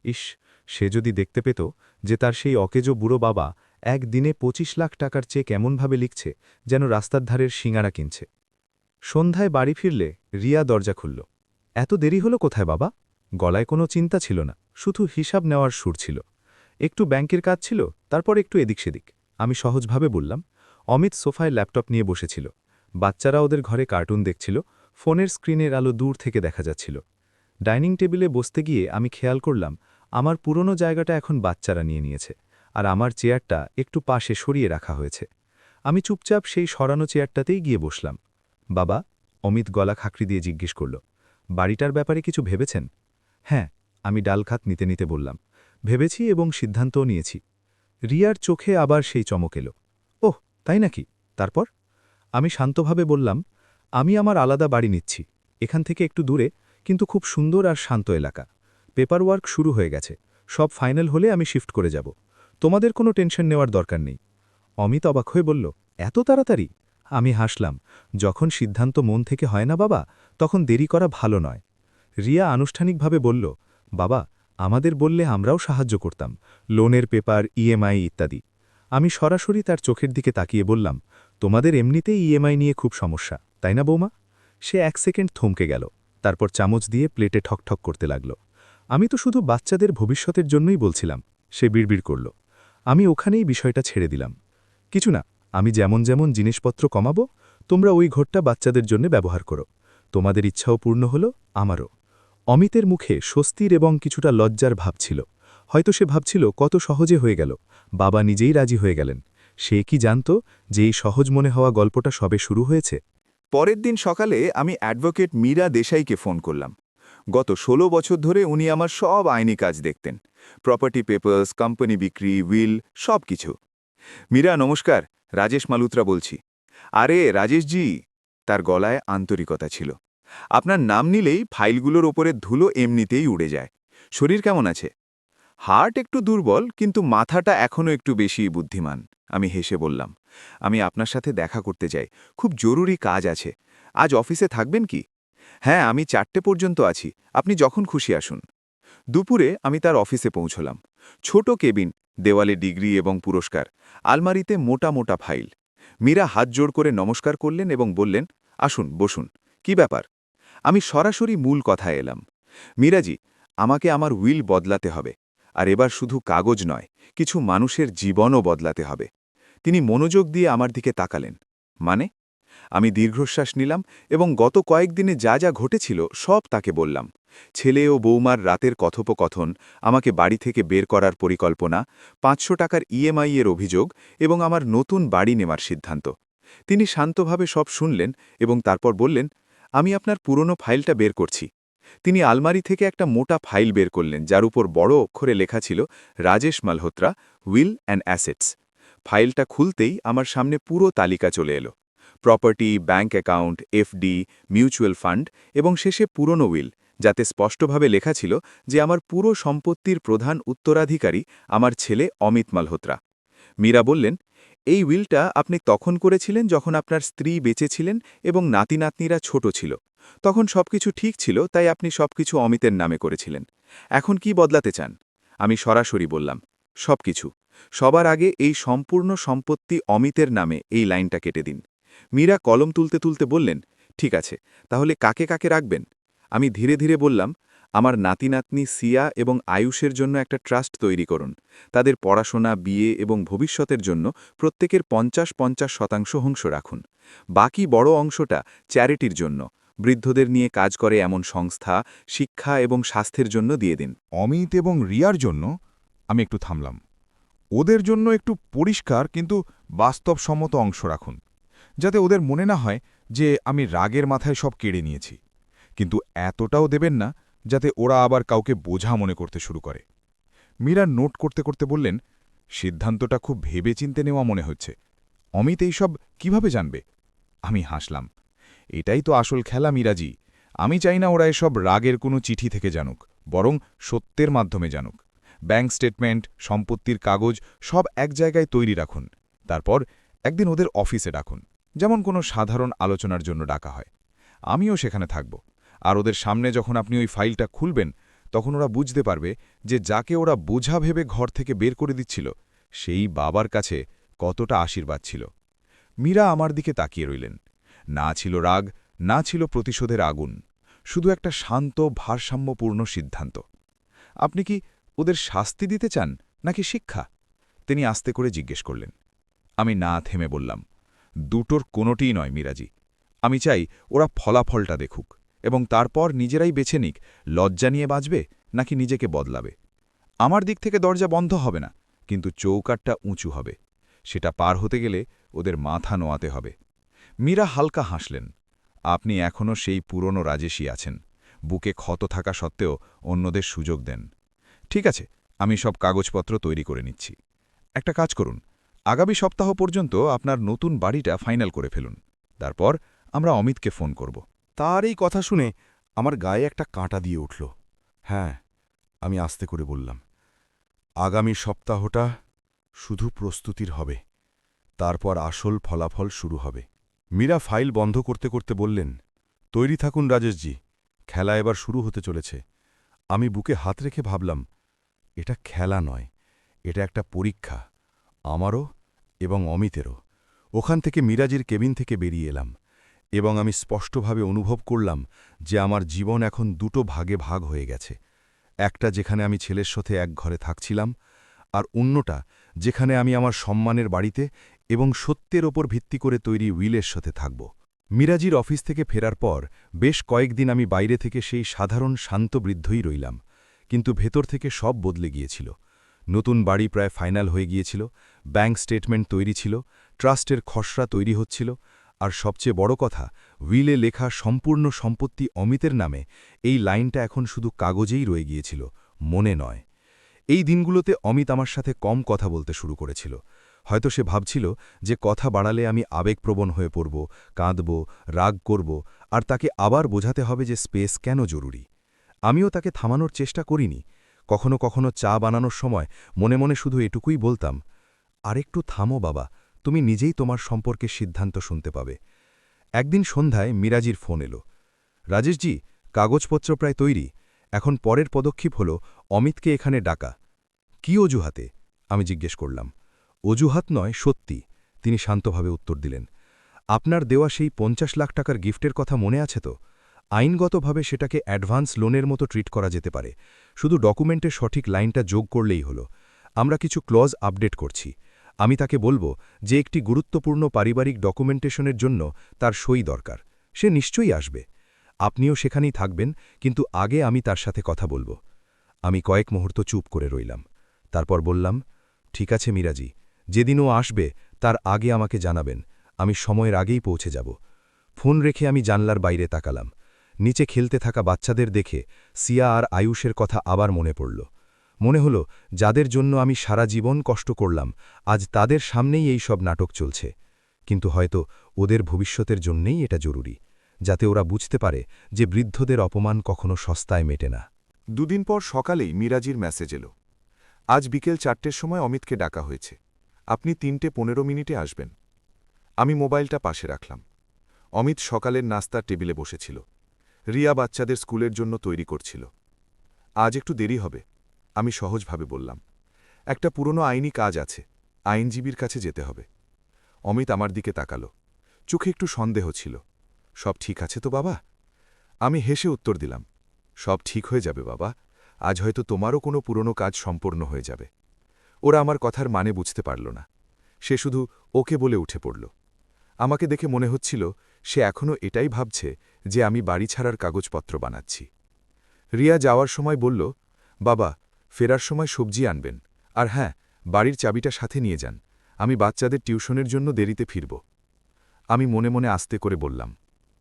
ইস, সে যদি দেখতে পেত যে তার সেই অকেজো বুড়ো বাবা একদিনে ২৫ লাখ টাকার চেক এমনভাবে লিখছে যেন রাস্তার ধারের সিঙাড়া কিনছে। সন্ধ্যায় বাড়ি ফিরলে রিয়া দরজা খুলল। এত দেরি হলো কোথায় বাবা? গলায় কোনো চিন্তা ছিল না, শুধু হিসাব নেওয়ার সুর ছিল। একটু ব্যাংকের কাজ ছিল, তারপর একটু এদিক সেদিক। আমি সহজভাবে বললাম। অমিত সোফায় ল্যাপটপ নিয়ে বসেছিল। বাচ্চারা ওদের ঘরে কার্টুন দেখছিল, ফোনের স্ক্রিনের আলো দূর থেকে দেখা যাচ্ছিল। ডাইনিং টেবিলে বসতে গিয়ে আমি খেয়াল করলাম, আমার পুরনো জায়গাটা এখন বাচ্চারা নিয়ে নিয়েছে, আর আমার চেয়ারটা একটু পাশে সরিয়ে রাখা হয়েছে। আমি চুপচাপ সেই সরানো চেয়ারটাতেই গিয়ে বসলাম। বাবা, অমিত গলা খাকড়ি দিয়ে জিজ্ঞেস করল। বাড়িটার ব্যাপারে কিছু ভেবেছেন? হ্যাঁ, আমি ডালখাত নিতে নিতে বললাম। ভেবেছি এবং সিদ্ধান্তও নিয়েছি। রিয়ার চোখে আবার সেই চমক এলো। ওহ, তাই নাকি? তারপর? আমি শান্তভাবে বললাম, আমি আমার আলাদা বাড়ি নিচ্ছি, এখান থেকে একটু দূরে, কিন্তু খুব সুন্দর আর শান্ত এলাকা। পেপার ওয়ার্ক শুরু হয়ে গেছে, সব ফাইনাল হলে আমি শিফট করে যাব। তোমাদের কোনো টেনশন নেওয়ার দরকার নেই। অমিত অবাক হয়ে বলল, এত তাড়াতাড়ি? আমি হাসলাম, যখন সিদ্ধান্ত মন থেকে হয় না বাবা, তখন দেরি করা ভালো নয়। রিয়া আনুষ্ঠানিকভাবে বলল, বাবা, আমাদের বললে আমরাও সাহায্য করতাম, লোনের পেপার, ইএমআই ইত্যাদি। আমি সরাসরি তার চোখের দিকে তাকিয়ে বললাম, তোমাদের এমনিতেই ইএমআই নিয়ে খুব সমস্যা, তাই না বৌমা? সে 1 সেকেন্ড থমকে গেল, তারপর চামচ দিয়ে প্লেটে ঠকঠক করতে লাগল। আমি তো শুধু বাচ্চাদের ভবিষ্যতের জন্যই বলছিলাম। সে বিড়বিড় করল। আমি ওখানেই বিষয়টা ছেড়ে দিলাম। কিছু না, আমি যেমন যেমন জিনিসপত্র কমাবো, তোমরা ওই ঘরটা বাচ্চাদের জন্য ব্যবহার করো। তোমাদের ইচ্ছাও পূর্ণ হল, আমারও। অমিতের মুখে স্বস্তির এবং কিছুটা লজ্জার ভাব ছিল। হয়তো সে ভাবছিল কত সহজে হয়ে গেল, বাবা নিজেই রাজি হয়ে গেলেন। সে কি জানত যে এই সহজ মনে হওয়া গল্পটা সবে শুরু হয়েছে? পরের দিন সকালে আমি অ্যাডভোকেট মীরা দেশাইকে ফোন করলাম। গত ১৬ বছর ধরে উনি আমার সব আইনি কাজ দেখতেন, প্রপার্টি পেপার্স, কোম্পানি বিক্রি, উইল, সব কিছু। মীরা নমস্কার, রাজেশ মালুত্রা বলছি। আরে রাজেশজি, তার গলায় আন্তরিকতা ছিল। আপনার নাম নিলেই ফাইলগুলোর ওপরে ধুলো এমনিতেই উড়ে যায়। শরীর কেমন আছে? হার্ট একটু দুর্বল, কিন্তু মাথাটা এখনও একটু বেশি বুদ্ধিমান। আমি হেসে বললাম, আমি আপনার সাথে দেখা করতে চাই, খুব জরুরি কাজ আছে। আজ অফিসে থাকবেন কি? হ্যাঁ, আমি 4টে পর্যন্ত আছি, আপনি যখন খুশি আসুন। দুপুরে আমি তার অফিসে পৌঁছলাম। ছোট কেবিন, দেওয়ালে ডিগ্রি এবং পুরস্কার, আলমারিতে মোটা মোটা ফাইল। মীরা হাত জোড় করে নমস্কার করলেন এবং বললেন, আসুন বসুন। কি ব্যাপার? আমি সরাসরি মূল কথায় এলাম। মীরাজি, আমাকে আমার উইল বদলাতে হবে। আর এবার শুধু কাগজ নয়, কিছু মানুষের জীবনও বদলাতে হবে। তিনি মনোযোগ দিয়ে আমার দিকে তাকালেন। মানে? আমি দীর্ঘশ্বাস নিলাম এবং গত কয়েকদিনে যা যা ঘটেছিল সব তাকে বললাম। ছেলে ও বৌমার রাতের কথোপকথন, আমাকে বাড়ি থেকে বের করার পরিকল্পনা, ৫০০ টাকার ইএমআই এর অভিযোগ এবং আমার নতুন বাড়ি নেওয়ার সিদ্ধান্ত। তিনি শান্তভাবে সব শুনলেন এবং তারপর বললেন, আমি আপনার পুরনো ফাইলটা বের করছি। তিনি আলমারি থেকে একটা মোটা ফাইল বের করলেন, যার উপর বড় অক্ষরে লেখা ছিল Rajesh Malhotra, will and assets. ফাইলটা খুলতেই আমার সামনে পুরো তালিকা চলে এলো। Property, bank account, FD, mutual fund এবং শেষে পুরনো উইল, যাতে স্পষ্টভাবে লেখা ছিল যে আমার পুরো সম্পত্তির প্রধান উত্তরাধিকারী আমার ছেলে অমিত মালহোত্রা। মীরা বললেন, এই উইলটা আপনি তখন করেছিলেন যখন আপনার স্ত্রী বেঁচে ছিলেন এবং নাতি-নাতনিরা ছোট ছিল। তখন সবকিছু ঠিক ছিল, তাই আপনি সবকিছু অমিতের নামে করেছিলেন। এখন কি বদলাতে চান? আমি সরাসরি বললাম, সবকিছু। সবার আগে এই সম্পূর্ণ সম্পত্তি অমিতের নামে, এই লাইনটা কেটে দিন। মীরা কলম তুলতে তুলতে বললেন, ঠিক আছে, তাহলে কাকে কাকে রাখবেন? আমি ধীরে ধীরে বললাম, আমার নাতি-নাতনি সিয়া এবং আয়ুষের জন্য একটা ট্রাস্ট তৈরি করুন। তাদের পড়াশোনা, বিয়ে এবং ভবিষ্যতের জন্য প্রত্যেকের ৫০-৫০% অংশ রাখুন। বাকি বড় অংশটা চ্যারিটির জন্য, বৃদ্ধদের নিয়ে কাজ করে এমন সংস্থা, শিক্ষা এবং স্বাস্থ্যের জন্য দিয়ে দিন। অমিত এবং রিয়ার জন্য আমি একটু থামলাম। ওদের জন্য একটু পরিষ্কার কিন্তু বাস্তবসম্মত অংশ রাখুন, যাতে ওদের মনে না হয় যে আমি রাগের মাথায় সব কেড়ে নিয়েছি। কিন্তু এতটাও দেবেন না যাতে ওরা আবার কাউকে বোঝা মনে করতে শুরু করে। মীরা নোট করতে করতে বললেন, সিদ্ধান্তটা খুব ভেবেচিন্তে নেওয়া মনে হচ্ছে। অমিত এইসব কিভাবে জানবে? আমি হাসলাম। এটাই তো আসল খেলা মীরাজি। আমি চাই না ওরা এসব রাগের কোনো চিঠি থেকে জানুক, বরং সত্যের মাধ্যমে জানুক। ব্যাংক স্টেটমেন্ট, সম্পত্তির কাগজ সব এক জায়গায় তৈরি রাখুন। তারপর একদিন ওদের অফিসে ডাকুন, যেমন কোনো সাধারণ আলোচনার জন্য ডাকা হয়। আমিও সেখানে থাকব। আর ওদের সামনে যখন আপনি ওই ফাইলটা খুলবেন, তখন ওরা বুঝতে পারবে যে যাকে ওরা বোঝা ভেবে ঘর থেকে বের করে দিচ্ছিল, সেই বাবার কাছে কতটা আশীর্বাদ ছিল। মীরা আমার দিকে তাকিয়ে রইলেন। না ছিল রাগ, না ছিল প্রতিশোধের আগুন, শুধু একটা শান্ত, ভারসাম্যপূর্ণ সিদ্ধান্ত। আপনি কি ওদের শাস্তি দিতে চান নাকি শিক্ষা? তিনি আস্তে করে জিজ্ঞেস করলেন। আমি না থেমে বললাম, দুটোর কোনোটিই নয় মীরাজি। আমি চাই ওরা ফলাফলটা দেখুক এবং তারপর নিজেরাই বেছে নিক লজ্জা নিয়ে বাঁচবে নাকি নিজেকে বদলাবে। আমার দিক থেকে দরজা বন্ধ হবে না, কিন্তু চৌকাঠটা উঁচু হবে। সেটা পার হতে গেলে ওদের মাথা নোয়াতে হবে। মীরা হালকা হাসলেন। আপনি এখনও সেই পুরনো রাজেশই আছেন, বুকে ক্ষত থাকা সত্ত্বেও অন্যদের সুযোগ দেন। ঠিক আছে, আমি সব কাগজপত্র তৈরি করে নিচ্ছি। একটা কাজ করুন, আগামী সপ্তাহ পর্যন্ত আপনার নতুন বাড়িটা ফাইনাল করে ফেলুন। তারপর আমরা অমিতকে ফোন করব। তার এই কথা শুনে আমার গায়ে একটা কাঁটা দিয়ে উঠল। হ্যাঁ, আমি আস্তে করে বললাম, আগামী সপ্তাহটা শুধু প্রস্তুতির হবে, তারপর আসল ফলাফল শুরু হবে। মীরা ফাইল বন্ধ করতে করতে বললেন, তৈরি থাকুন রাজেশজি, খেলা এবার শুরু হতে চলেছে। আমি বুকে হাত রেখে ভাবলাম, এটা খেলা নয়, এটা একটা পরীক্ষা, আমারও এবং অমিতেরও। ওখান থেকে মিরাজির কেবিন থেকে বেরিয়ে এলাম এবং আমি স্পষ্টভাবে অনুভব করলাম যে আমার জীবন এখন দুটো ভাগে ভাগ হয়ে গেছে। একটা যেখানে আমি ছেলের সাথে এক ঘরে থাকছিলাম, আর অন্যটা যেখানে আমি আমার সম্মানের বাড়িতে এবং সত্যের ওপর ভিত্তি করে তৈরি উইলের সাথে থাকব। মিরাজির অফিস থেকে ফেরার পর বেশ কয়েকদিন আমি বাইরে থেকে সেই সাধারণ শান্ত বৃদ্ধই রইলাম, কিন্তু ভেতর থেকে সব বদলে গিয়েছিল। নতুন বাড়ি প্রায় ফাইনাল হয়ে গিয়েছিল, ব্যাংক স্টেটমেন্ট তৈরি ছিল, ট্রাস্টের খসড়া তৈরি হচ্ছিল, আর সবচেয়ে বড় কথা, উইলে লেখা সম্পূর্ণ সম্পত্তি অমিতের নামে, এই লাইনটা এখন শুধু কাগজেই রয়ে গিয়েছিল, মনে নয়। এই দিনগুলোতে অমিত আমার সাথে কম কথা বলতে শুরু করেছিল। হয়তো সে ভাবছিল যে কথা বাড়ালে আমি আবেগপ্রবণ হয়ে পড়ব, কাঁদব, রাগ করব, আর তাকে আবার বোঝাতে হবে যে স্পেস কেন জরুরি। আমিও তাকে থামানোর চেষ্টা করিনি। কখনো কখনো চা বানানোর সময় মনে মনে শুধু এটুকুই বলতাম, আরেকটু থামো বাবা, তুমি নিজেই তোমার সম্পর্কে সিদ্ধান্ত শুনতে পাবে। একদিন সন্ধ্যায় মিরাজির ফোন এলো, রাজেশজি, কাগজপত্র প্রায় তৈরি, এখন পরের পদক্ষেপ হল অমিতকে এখানে ডাকা। কি অজুহাতে? আমি জিজ্ঞেস করলাম। অজুহাত নয়, সত্যি, তিনি শান্তভাবে উত্তর দিলেন। আপনার দেওয়া সেই ৫০ লাখ টাকার গিফটের কথা মনে আছে তো? আইনগতভাবে সেটাকে অ্যাডভান্স লোনের মতো ট্রিট করা যেতে পারে, শুধু ডকুমেন্টের সঠিক লাইনটা যোগ করলেই হলো। আমরা কিছু ক্লজ আপডেট করছি। আমি তাকে বলবো যে একটি গুরুত্বপূর্ণ পারিবারিক ডকুমেন্টেশনের জন্য তার সই দরকার। সে নিশ্চয়ই আসবে। আপনিও সেখানেই থাকবেন, কিন্তু আগে আমি তার সাথে কথা বলবো। আমি কয়েক মুহূর্ত চুপ করে রইলাম। তারপর বললাম, ঠিক আছে মিরাজি, যেদিন ও আসবে তার আগে আমাকে জানাবেন, আমি সময়ের আগেই পৌঁছে যাব। ফোন রেখে আমি জানলার বাইরে তাকালাম। নিচে খেলতে থাকা বাচ্চাদের দেখে সিয়া আর আয়ুষের কথা আবার মনে পড়ল। মনে হলো, যাদের জন্য আমি সারা জীবন কষ্ট করলাম, আজ তাদের সামনেই এই সব নাটক চলছে। কিন্তু হয়তো ওদের ভবিষ্যতের জন্যেই এটা জরুরি, যাতে ওরা বুঝতে পারে যে বৃদ্ধদের অপমান কখনো সস্তায় মেটে না। দুদিন পর সকালেই মিরাজির মেসেজ এলো, আজ বিকেল ৪টের সময় অমিতকে ডাকা হয়েছে, আপনি ৩:১৫ আসবেন। আমি মোবাইলটা পাশে রাখলাম। অমিত সকালের নাস্তার টেবিলে বসেছিল। রিয়া বাচ্চাদের স্কুলের জন্য তৈরি করছিল। আজ একটু দেরি হবে, আমি সহজভাবে বললাম। একটা পুরনো আইনি কাজ আছে, আইনজীবীর কাছে যেতে হবে। অমিত আমার দিকে তাকালো, চোখে একটু সন্দেহ ছিল। সব ঠিক আছে তো বাবা? আমি হেসে উত্তর দিলাম, সব ঠিক হয়ে যাবে বাবা, আজ হয়তো তোমারও কোনো পুরনো কাজ সম্পূর্ণ হয়ে যাবে। ওরা আমার কথার মানে বুঝতে পারল না। সে শুধু ওকে বলে উঠে পড়ল। আমাকে দেখে মনে হচ্ছিল সে এখনও এটাই ভাবছে যে আমি বাড়ি ছাড়ার কাগজপত্র বানাচ্ছি। রিয়া যাওয়ার সময় বলল, বাবা, ফেরার সময় সবজি আনবেন, আর হ্যাঁ, বাড়ির চাবিটা সাথে নিয়ে যান, আমি বাচ্চাদের টিউশনের জন্য দেরিতে ফিরব। আমি মনে মনে আস্তে করে বললাম,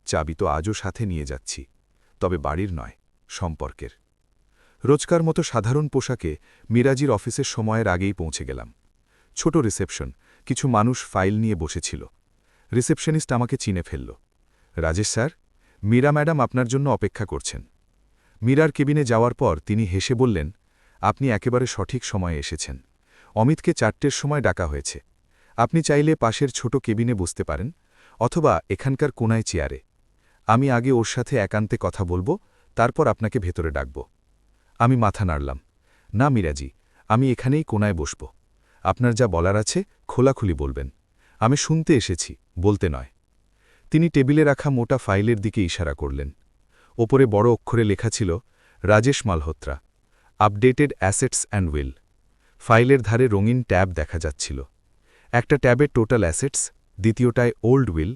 চাবি তো আজও সাথে নিয়ে যাচ্ছি, তবে বাড়ির নয়, সম্পর্কের। রোজকার মতো সাধারণ পোশাকে মিরাজির অফিসের সময়ের আগেই পৌঁছে গেলাম। ছোট রিসেপশন, কিছু মানুষ ফাইল নিয়ে বসেছিল। রিসেপশনিস্ট আমাকে চিনে ফেলল। রাজেশ স্যার, মীরা ম্যাডাম আপনার জন্য অপেক্ষা করছেন। মীরার কেবিনে যাওয়ার পর তিনি হেসে বললেন, আপনি একেবারে সঠিক সময়ে এসেছেন। অমিতকে ৪টের সময় ডাকা হয়েছে। আপনি চাইলে পাশের ছোট কেবিনে বসতে পারেন, অথবা এখানকার কোনায় চেয়ারে। আমি আগে ওর সাথে একান্তে কথা বলবো, তারপর আপনাকে ভেতরে ডাকব। আমি মাথা নাড়লাম, না মিরাজি, আমি এখানেই কোনায় বসব। আপনার যা বলার আছে খোলাখুলি বলবেন, আমি শুনতে এসেছি, বলতে নয়। তিনি টেবিলে রাখা মোটা ফাইলের দিকে ইশারা করলেন। ওপরে বড় অক্ষরে লেখা ছিল, Rajesh Malhotra, updated assets and will. ফাইলের ধারে রঙিন ট্যাব দেখা যাচ্ছিল। একটা ট্যাবে টোটাল অ্যাসেটস, দ্বিতীয়টায় ওল্ড উইল,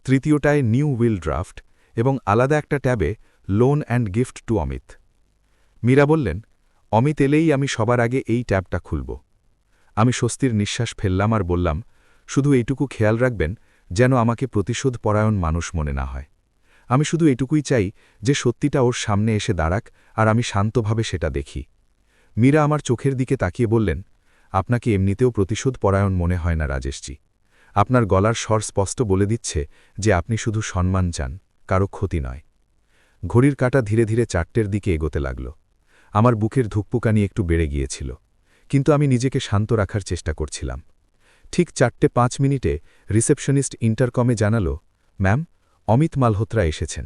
তৃতীয়টায় নিউ উইল ড্রাফট, এবং আলাদা একটা ট্যাবে loan and gift to Amit. Meera বললেন, অমিত এলেই আমি সবার আগে এই ট্যাবটা খুলব। আমি স্বস্তির নিঃশ্বাস ফেললাম আর বললাম, শুধু এইটুকু খেয়াল রাখবেন যেন আমাকে প্রতিশোধ পরায়ণ মানুষ মনে না হয়। আমি শুধু এটুকুই চাই যে সত্যিটা ওর সামনে এসে দাঁড়াক আর আমি শান্তভাবে সেটা দেখি। মীরা আমার চোখের দিকে তাকিয়ে বললেন, আপনাকে এমনিতেও প্রতিশোধ পরায়ণ মনে হয় না রাজেশজি। আপনার গলার স্বর স্পষ্ট বলে দিচ্ছে যে আপনি শুধু সম্মান চান, কারো ক্ষতি নয়। ঘড়ির কাঁটা ধীরে ধীরে 4টের দিকে এগোতে লাগল। আমার বুকের ধুকপুকানি একটু বেড়ে গিয়েছিল, কিন্তু আমি নিজেকে শান্ত রাখার চেষ্টা করছিলাম। ঠিক 4:05 রিসেপশনিস্ট ইন্টারকমে জানালো, ম্যাম, অমিত মালহোত্রা এসেছেন।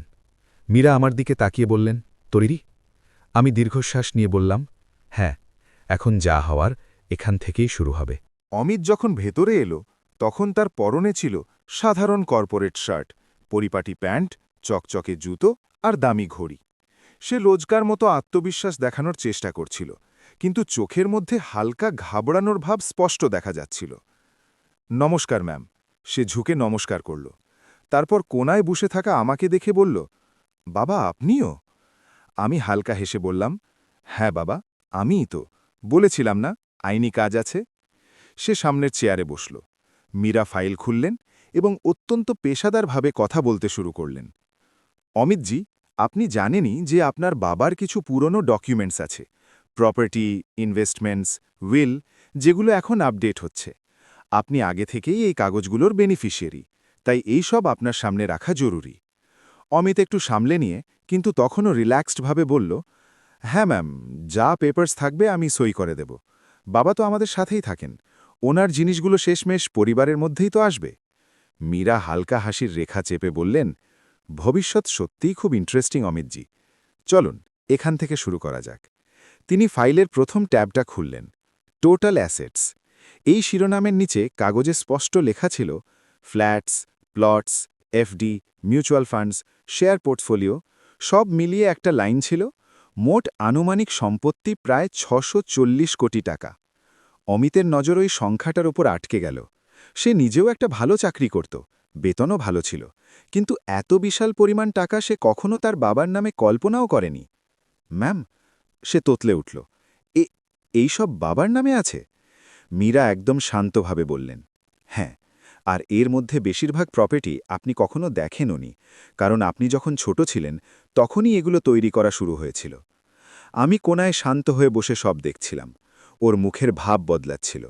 মীরা আমার দিকে তাকিয়ে বললেন, তৈরি? আমি দীর্ঘশ্বাস নিয়ে বললাম, হ্যাঁ, এখন যা হওয়ার এখান থেকেই শুরু হবে। অমিত যখন ভেতরে এলো তখন তার পরনে ছিল সাধারণ কর্পোরেট শার্ট, পরিপাটি প্যান্ট, চকচকে জুতো আর দামি ঘড়ি। সে রোজকার মতো আত্মবিশ্বাস দেখানোর চেষ্টা করছিল, কিন্তু চোখের মধ্যে হালকা ঘাবড়ানোর ভাব স্পষ্ট দেখা যাচ্ছিল। নমস্কার ম্যাম। সে ঝুঁকে নমস্কার করল। তারপর কোনায় বসে থাকা আমাকে দেখে বলল, বাবা আপনিও? আমি হালকা হেসে বললাম, হ্যাঁ বাবা, আমিই তো। বলেছিলাম না আইনি কাজ আছে। সে সামনের চেয়ারে বসল। মীরা ফাইল খুললেন এবং অত্যন্ত পেশাদারভাবে কথা বলতে শুরু করলেন। অমিতজি, আপনি জানেনই যে আপনার বাবার কিছু পুরনো ডকুমেন্টস আছে, প্রপার্টি, ইনভেস্টমেন্টস, উইল, যেগুলো এখন আপডেট হচ্ছে। আপনি আগে থেকেই এই কাগজগুলোর বেনিফিশিয়ারি, তাই এই সব আপনার সামনে রাখা জরুরি। অমিত একটু সামলে নিয়ে কিন্তু তখনও রিল্যাক্সডভাবে বলল, হ্যাঁ ম্যাম, যা পেপার্স থাকবে আমি সই করে দেব। বাবা তো আমাদের সাথেই থাকেন, ওনার জিনিসগুলো শেষমেশ পরিবারের মধ্যেই তো আসবে। মীরা হালকা হাসির রেখা চেপে বললেন, ভবিষ্যৎ সত্যিই খুব ইন্টারেস্টিং অমিতজি। চলুন এখান থেকে শুরু করা যাক। তিনি ফাইলের প্রথম ট্যাবটা খুললেন, টোটাল অ্যাসেটস। এই শিরোনামের নিচে কাগজে স্পষ্ট লেখা ছিল flats, plots, FD, mutual funds, share portfolio, সব মিলিয়ে একটা লাইন ছিল, মোট আনুমানিক সম্পত্তি প্রায় 640 কোটি টাকা। অমিতের নজর ওই সংখ্যাটার ওপর আটকে গেল। সে নিজেও একটা ভালো চাকরি করত, বেতনও ভালো ছিল, কিন্তু এত বিশাল পরিমাণ টাকা সে কখনো তার বাবার নামে কল্পনাও করেনি। ম্যাম, সে তোতলে উঠল, এই সব বাবার নামে আছে? মীরা একদম শান্তভাবে বললেন, হ্যাঁ, আর এর মধ্যে বেশিরভাগ প্রপার্টি আপনি কখনো দেখেনওনি, কারণ আপনি যখন ছোট ছিলেন তখনই এগুলো তৈরি করা শুরু হয়েছিল। আমি কোনায় শান্ত হয়ে বসে সব দেখছিলাম। ওর মুখের ভাব বদলাচ্ছিল,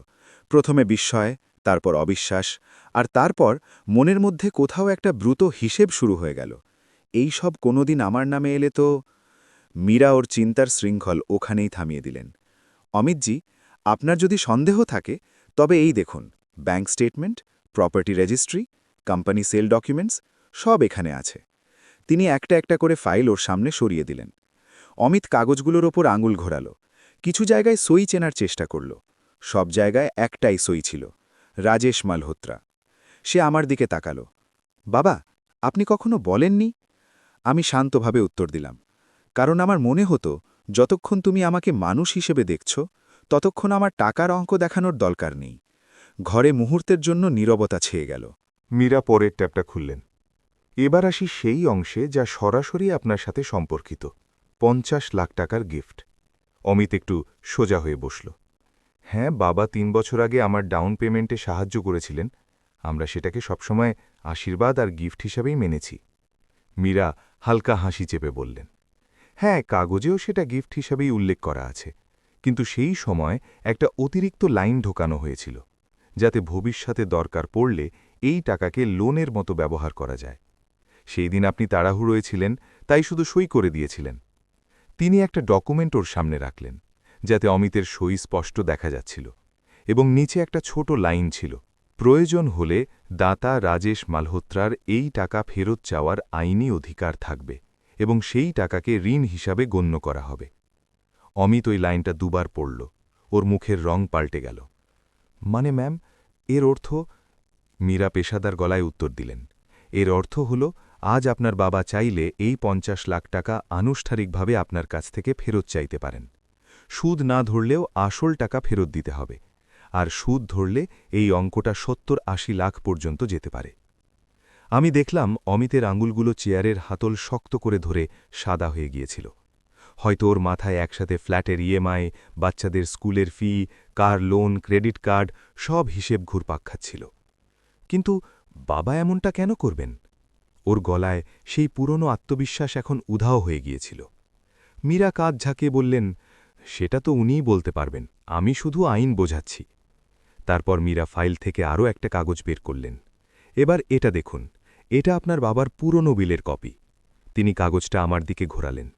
প্রথমে বিস্ময়, তারপর অবিশ্বাস, আর তারপর মনের মধ্যে কোথাও একটা দ্রুত হিসেব শুরু হয়ে গেল। এই সব কোনোদিন আমার নামে এলে তো। মীরা ওর চিন্তার শৃঙ্খল ওখানেই থামিয়ে দিলেন। অমিতজি, আপনার যদি সন্দেহ থাকে তবে এই দেখুন, bank statement, property registry, company sale documents, সব এখানে আছে। তিনি একটা একটা করে ফাইল ওর সামনে সরিয়ে দিলেন। অমিত কাগজগুলোর ওপর আঙুল ঘোরাল। কিছু জায়গায় সই চেনার চেষ্টা করল। সব জায়গায় একটাই সই ছিল, রাজেশ মালহোত্রা। সে আমার দিকে তাকাল, বাবা, আপনি কখনো বলেননি? আমি শান্তভাবে উত্তর দিলাম, কারণ আমার মনে হতো যতক্ষণ তুমি আমাকে মানুষ হিসেবে দেখছ ততক্ষণ আমার টাকার অঙ্ক দেখানোর দরকার নেই। ঘরে মুহূর্তের জন্য নীরবতা ছেয়ে গেল। মীরা পরের ট্যাবটা খুললেন। এবার আসি সেই অংশে যা সরাসরি আপনার সাথে সম্পর্কিত, 50 লাখ টাকার গিফট। অমিত একটু সোজা হয়ে বসল। হ্যাঁ, বাবা 3 বছর আগে আমার ডাউন পেমেন্টে সাহায্য করেছিলেন, আমরা সেটাকে সবসময় আশীর্বাদ আর গিফট হিসাবেই মেনেছি। মীরা হালকা হাসি চেপে বললেন, হ্যাঁ, কাগজেও সেটা গিফট হিসাবেই উল্লেখ করা আছে, কিন্তু সেই সময় একটা অতিরিক্ত লাইন ঢোকানো হয়েছিল, যাতে ভবিষ্যতে দরকার পড়লে এই টাকাকে লোনের মতো ব্যবহার করা যায়। সেই দিন আপনি তাড়াহুড়োয় ছিলেন, তাই শুধু সই করে দিয়েছিলেন। তিনি একটা ডকুমেন্ট ওর সামনে রাখলেন, যাতে অমিতের সই স্পষ্ট দেখা যাচ্ছিল, এবং নিচে একটা ছোট লাইন ছিল, প্রয়োজন হলে দাতা রাজেশ মালহোত্রার এই টাকা ফেরত চাওয়ার আইনি অধিকার থাকবে এবং সেই টাকাকে ঋণ হিসাবে গণ্য করা হবে। অমিত ওই লাইনটা দুবার পড়ল। ওর মুখের রং পাল্টে গেল। মানে ম্যাম, এর অর্থ? মীরা পেশাদার গলায় উত্তর দিলেন, এর অর্থ হল আজ আপনার বাবা চাইলে এই 50 লাখ টাকা আনুষ্ঠানিকভাবে আপনার কাছ থেকে ফেরত চাইতে পারেন। সুদ না ধরলেও আসল টাকা ফেরত দিতে হবে, আর সুদ ধরলে এই অঙ্কটা 70-80 লাখ পর্যন্ত যেতে পারে। আমি দেখলাম অমিতের আঙুলগুলো চেয়ারের হাতল শক্ত করে ধরে সাদা হয়ে গিয়েছিল। হয়তো ওর মাথায় একসাথে ফ্ল্যাটের ইএমআই, বাচ্চাদের স্কুলের ফি, কার লোন, ক্রেডিট কার্ড, সব হিসেব ঘুরপাক খাচ্ছিল। কিন্তু বাবা এমনটা কেন করবেন? ওর গলায় সেই পুরনো আত্মবিশ্বাস এখন উধাও হয়ে গিয়েছিল। মীরা কাঁধ ঝাঁকিয়ে বললেন, সেটা তো উনিই বলতে পারবেন, আমি শুধু আইন বোঝাচ্ছি। তারপর মীরা ফাইল থেকে আরও একটা কাগজ বের করলেন। এবার এটা দেখুন, এটা আপনার বাবার পুরনো বিলের কপি। তিনি কাগজটা আমার দিকে ঘোরালেন।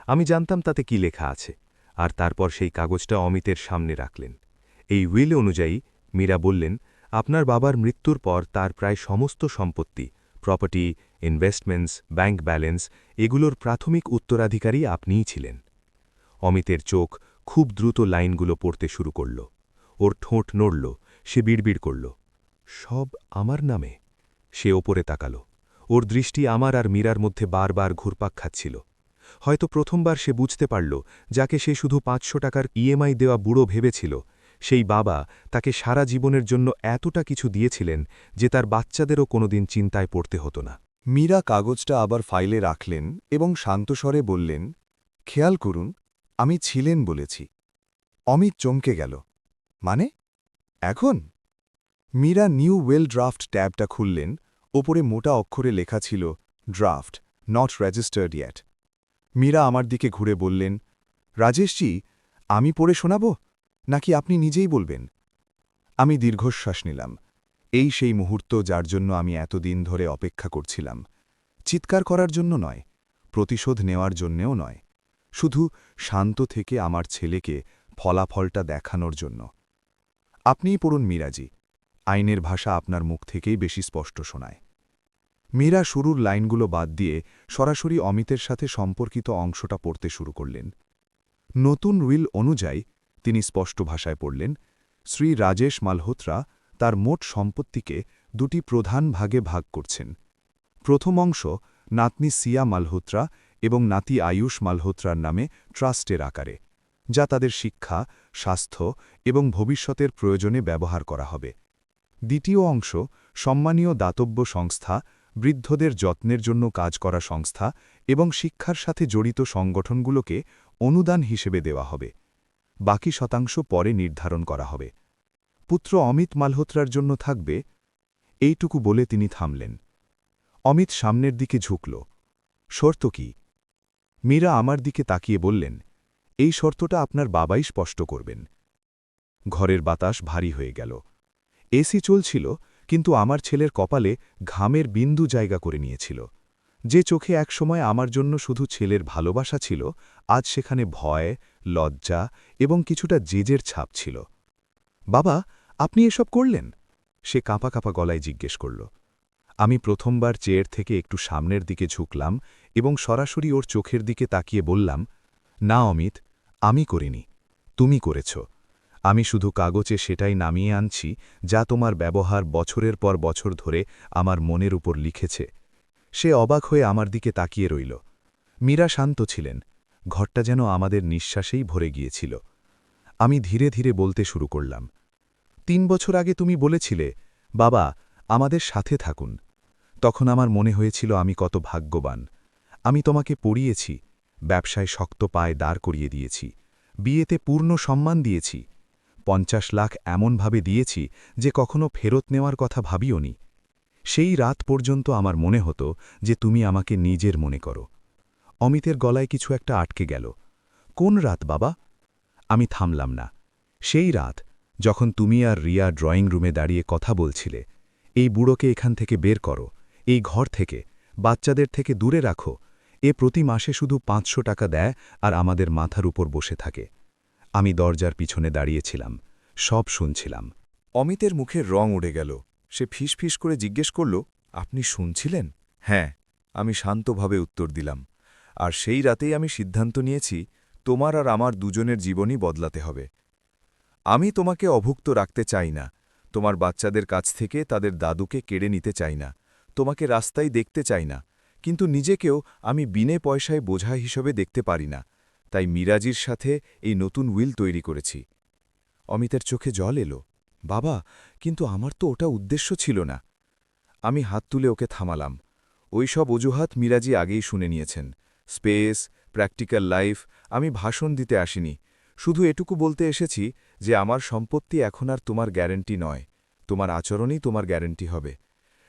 আমি জানতাম তাতে কি লেখা আছে, আর তারপর সেই কাগজটা অমিতের সামনে রাখলেন। এই উইল অনুযায়ী মীরা বললেন, আপনার বাবার মৃত্যুর পর তার প্রায় সমস্ত সম্পত্তি, প্রপার্টি, ইনভেস্টমেন্টস, ব্যাংক ব্যালেন্স, এগুলোর প্রাথমিক উত্তরাধিকারী আপনিই ছিলেন। অমিতের চোখ খুব দ্রুত লাইনগুলো পড়তে শুরু করল। ওর ঠোঁট নড়ল, সে বিড়বিড় করল, সব আমার নামে। সে ওপরে তাকাল। ওর দৃষ্টি আমার আর মীরার মধ্যে বারবার ঘুরপাক খাচ্ছিল। হয়তো প্রথমবার সে বুঝতে পারল, যাকে সে শুধু ৫০০ টাকার ইএমআই দেওয়া বুড়ো ভেবেছিল, সেই বাবা তাকে সারা জীবনের জন্য এতটা কিছু দিয়েছিলেন যে তার বাচ্চাদেরও কোনোদিন চিন্তায় পড়তে হতো না। মীরা কাগজটা আবার ফাইলে রাখলেন এবং শান্তস্বরে বললেন, খেয়াল করুন, আমি ছিলেন বলেছি। অমিত চমকে গেল, মানে এখন? মীরা নিউ ওয়েল ড্রাফট ট্যাবটা খুললেন। ওপরে মোটা অক্ষরে লেখা ছিল, draft not registered yet. Meera আমার দিকে ঘুরে বললেন, রাজেশজি, আমি পড়ে শোনাব নাকি আপনি নিজেই বলবেন? আমি দীর্ঘশ্বাস নিলাম। এই সেই মুহূর্ত যার জন্য আমি এতদিন ধরে অপেক্ষা করছিলাম। চিৎকার করার জন্য নয়, প্রতিশোধ নেওয়ার জন্যেও নয়, শুধু শান্ত থেকে আমার ছেলেকে ফলাফলটা দেখানোর জন্য। আপনিই পড়ুন মীরাজি, আইনের ভাষা আপনার মুখ থেকেই বেশি স্পষ্ট শোনায়। মীরা শুরুর লাইনগুলো বাদ দিয়ে সরাসরি অমিতের সাথে সম্পর্কিত অংশটা পড়তে শুরু করলেন। নতুন উইল অনুযায়ী তিনি স্পষ্ট ভাষায় পড়লেন, শ্রী রাজেশ মালহোত্রা তার মোট সম্পত্তিকে দুটি প্রধান ভাগে ভাগ করছেন। প্রথম অংশ নাতনি সিয়া মালহোত্রা এবং নাতি আয়ুষ মালহোত্রার নামে ট্রাস্টের আকারে, যা তাদের শিক্ষা, স্বাস্থ্য এবং ভবিষ্যতের প্রয়োজনে ব্যবহার করা হবে। দ্বিতীয় অংশ সম্মানীয় দাতব্য সংস্থা, বৃদ্ধদের যত্নের জন্য কাজ করা সংস্থা এবং শিক্ষার সাথে জড়িত সংগঠনগুলোকে অনুদান হিসেবে দেওয়া হবে। বাকি শতাংশ পরে নির্ধারণ করা হবে। পুত্র অমিত মালহোত্রার জন্য থাকবে। এইটুকু বলে তিনি থামলেন। অমিত সামনের দিকে ঝুঁকল। শর্ত কি? মীরা আমার দিকে তাকিয়ে বললেন, এই শর্তটা আপনার বাবাই স্পষ্ট করবেন। ঘরের বাতাস ভারী হয়ে গেল। এসি চলছিল, কিন্তু আমার ছেলের কপালে ঘামের বিন্দু জায়গা করে নিয়েছিল। যে চোখে একসময় আমার জন্য শুধু ছেলের ভালোবাসা ছিল, আজ সেখানে ভয়, লজ্জা এবং কিছুটা জেজের ছাপ ছিল। বাবা, আপনি এসব করলেন? সে কাঁপা কাঁপা গলায় জিজ্ঞেস করল। আমি প্রথমবার চেয়ার থেকে একটু সামনের দিকে ঝুঁকলাম এবং সরাসরি ওর চোখের দিকে তাকিয়ে বললাম, না অমিত, আমি করিনি, তুমি করেছ। আমি শুধু কাগজে সেটাই নামিয়ে আনছি যা তোমার ব্যবহার বছরের পর বছর ধরে আমার মনের উপর লিখেছে। সে অবাক হয়ে আমার দিকে তাকিয়ে রইল। মীরা শান্ত ছিলেন, ঘরটা যেন আমাদের নিঃশ্বাসেই ভরে গিয়েছিল। আমি ধীরে ধীরে বলতে শুরু করলাম, ৩ বছর আগে তুমি বলেছিলে, বাবা, আমাদের সাথে থাকুন। তখন আমার মনে হয়েছিল আমি কত ভাগ্যবান। আমি তোমাকে পড়িয়েছি, ব্যবসায় শক্ত পায়ে দাঁড় করিয়ে দিয়েছি, বিয়েতে পূর্ণ সম্মান দিয়েছি, ৫০ লাখ এমনভাবে দিয়েছি যে কখনো ফেরত নেওয়ার কথা ভাবিওনি। সেই রাত পর্যন্ত আমার মনে হতো যে তুমি আমাকে নিজের মনে করো। অমিতের গলায় কিছু একটা আটকে গেল। কোন রাত বাবা? আমি থামলাম না। সেই রাত যখন তুমি আর রিয়া ড্রয়িং রুমে দাঁড়িয়ে কথা বলছিলে, এই বুড়োকে এখান থেকে বের করো, এই ঘর থেকে, বাচ্চাদের থেকে দূরে রাখো। এ প্রতি মাসে শুধু ৫০০ টাকা দেয় আর আমাদের মাথার উপর বসে থাকে। আমি দরজার পিছনে দাঁড়িয়েছিলাম, সব শুনছিলাম। অমিতের মুখের রং উড়ে গেল। সে ফিসফিস করে জিজ্ঞেস করল, আপনি শুনছিলেন? হ্যাঁ, আমি শান্তভাবে উত্তর দিলাম। আর সেই রাতেই আমি সিদ্ধান্ত নিয়েছি, তোমার আর আমার দুজনের জীবনই বদলাতে হবে। আমি তোমাকে অভুক্ত রাখতে চাই না, তোমার বাচ্চাদের কাছ থেকে তাদের দাদুকে কেড়ে নিতে চাই না, তোমাকে রাস্তায় দেখতে চাই না, কিন্তু নিজেকেও আমি বিনে পয়সায় বোঝা হিসেবে দেখতে পারি না। তাই মিরাজির সাথে এই নতুন উইল তৈরি করেছি। অমিতের চোখে জল এলো। বাবা, কিন্তু আমার তো ওটা উদ্দেশ্য ছিল না। আমি হাত তুলে ওকে থামালাম। ওই সব অজুহাত মিরাজি আগেই শুনে নিয়েছেন। স্পেস, প্র্যাকটিক্যাল লাইফ, আমি ভাষণ দিতে আসিনি। শুধু এটুকু বলতে এসেছি যে আমার সম্পত্তি এখন আর তোমার গ্যারেন্টি নয়, তোমার আচরণই তোমার গ্যারেন্টি হবে।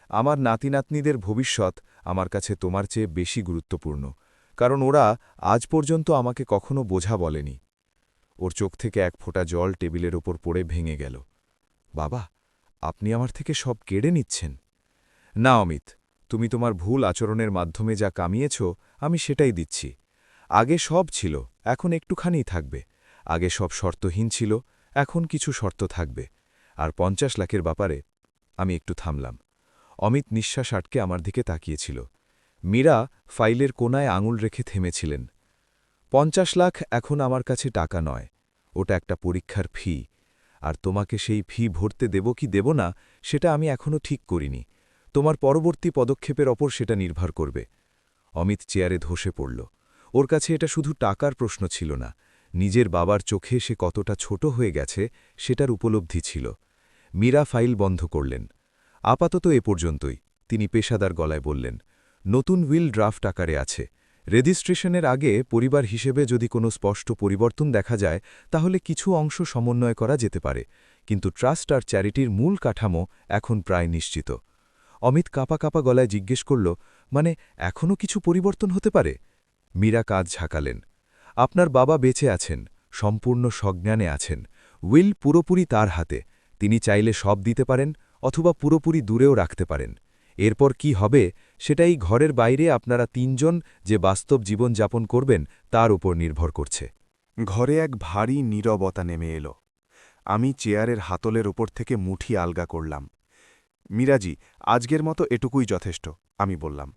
আমার নাতিনাতনিদের ভবিষ্যৎ আমার কাছে তোমার চেয়ে বেশি গুরুত্বপূর্ণ, কারণ ওরা আজ পর্যন্ত আমাকে কখনো বোঝা বলেনি। ওর চোখ থেকে এক ফোঁটা জল টেবিলের ওপর পড়ে ভেঙে গেল। বাবা, আপনি আমার থেকে সব কেড়ে নিচ্ছেন। না অমিত, তুমি তোমার ভুল আচরণের মাধ্যমে যা কামিয়েছ আমি সেটাই দিচ্ছি। আগে সব ছিল, এখন একটুখানি থাকবে। আগে সব শর্তহীন ছিল, এখন কিছু শর্ত থাকবে। আর ৫০ লাখের ব্যাপারে আমি একটু থামলাম। অমিত নিঃশ্বাস আটকে আমার দিকে তাকিয়েছিল। মীরা ফাইলের কোনায় আঙুল রেখে থেমেছিলেন। ৫০ লাখ এখন আমার কাছে টাকা নয়, ওটা একটা পরীক্ষার ফি। আর তোমাকে সেই ফি ভরতে দেব কি দেব না সেটা আমি এখনও ঠিক করিনি। তোমার পরবর্তী পদক্ষেপের ওপর সেটা নির্ভর করবে। অমিত চেয়ারে ধসে পড়ল। ওর কাছে এটা শুধু টাকার প্রশ্ন ছিল না, নিজের বাবার চোখে সে কতটা ছোট হয়ে গেছে সেটার উপলব্ধি ছিল। মীরা ফাইল বন্ধ করলেন। আপাতত এ পর্যন্তই, তিনি পেশাদার গলায় বললেন। নতুন উইল ড্রাফট আকারে আছে। রেজিস্ট্রেশনের আগে পরিবার হিসেবে যদি কোনো স্পষ্ট পরিবর্তন দেখা যায় তাহলে কিছু অংশ সমন্বয় করা যেতে পারে, কিন্তু ট্রাস্ট আর চ্যারিটির মূল কাঠামো এখন প্রায় নিশ্চিত। অমিত কাঁপা কাঁপা গলায় জিজ্ঞেস করল, মানে এখনও কিছু পরিবর্তন হতে পারে? মীরা কাজ ঝাঁকালেন। আপনার বাবা বেঁচে আছেন, সম্পূর্ণ সজ্ঞানে আছেন। উইল পুরোপুরি তার হাতে। তিনি চাইলে সব দিতে পারেন অথবা পুরোপুরি দূরেও রাখতে পারেন। এরপর কি হবে সেটাই ঘরের বাইরে আপনারা তিনজন যে বাস্তব জীবন যাপন করবেন তার উপর নির্ভর করছে। ঘরে এক ভারী নীরবতা নেমে এলো। আমি চেয়ারের হাতলের ওপর থেকে মুঠি আলগা করলাম। মিরাজি, আজকের মতো এটুকুই যথেষ্ট, আমি বললাম।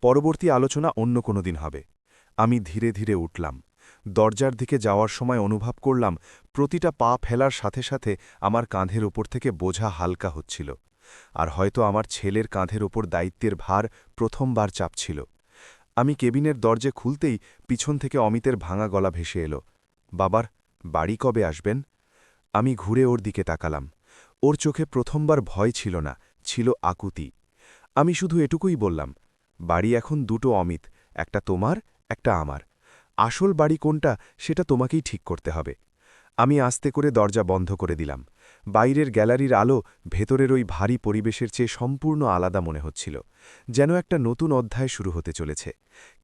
পরবর্তী আলোচনা অন্য কোনো দিন হবে। আমি ধীরে ধীরে উঠলাম। দরজার দিকে যাওয়ার সময় অনুভব করলাম প্রতিটা পা ফেলার সাথে সাথে আমার কাঁধের ওপর থেকে বোঝা হালকা হচ্ছিল। আর হয়তো আমার ছেলের কাঁধের ওপর দায়িত্বের ভার প্রথমবার চাপছিল। আমি কেবিনের দরজা খুলতেই পিছন থেকে অমিতের ভাঙা গলা ভেসে এলো, বাবার বাড়ি কবে আসবেন? আমি ঘুরে ওর দিকে তাকালাম। ওর চোখে প্রথমবার ভয় ছিল না, ছিল আকুতি। আমি শুধু এটুকুই বললাম, বাড়ি এখন দুটো অমিত, একটা তোমার, একটা আমার। আসল বাড়ি কোনটা সেটা তোমাকেই ঠিক করতে হবে। আমি আস্তে করে দরজা বন্ধ করে দিলাম। বাইরের গ্যালারির আলো ভেতরের ওই ভারী পরিবেশের চেয়ে সম্পূর্ণ আলাদা মনে হচ্ছিল, যেন একটা নতুন অধ্যায় শুরু হতে চলেছে।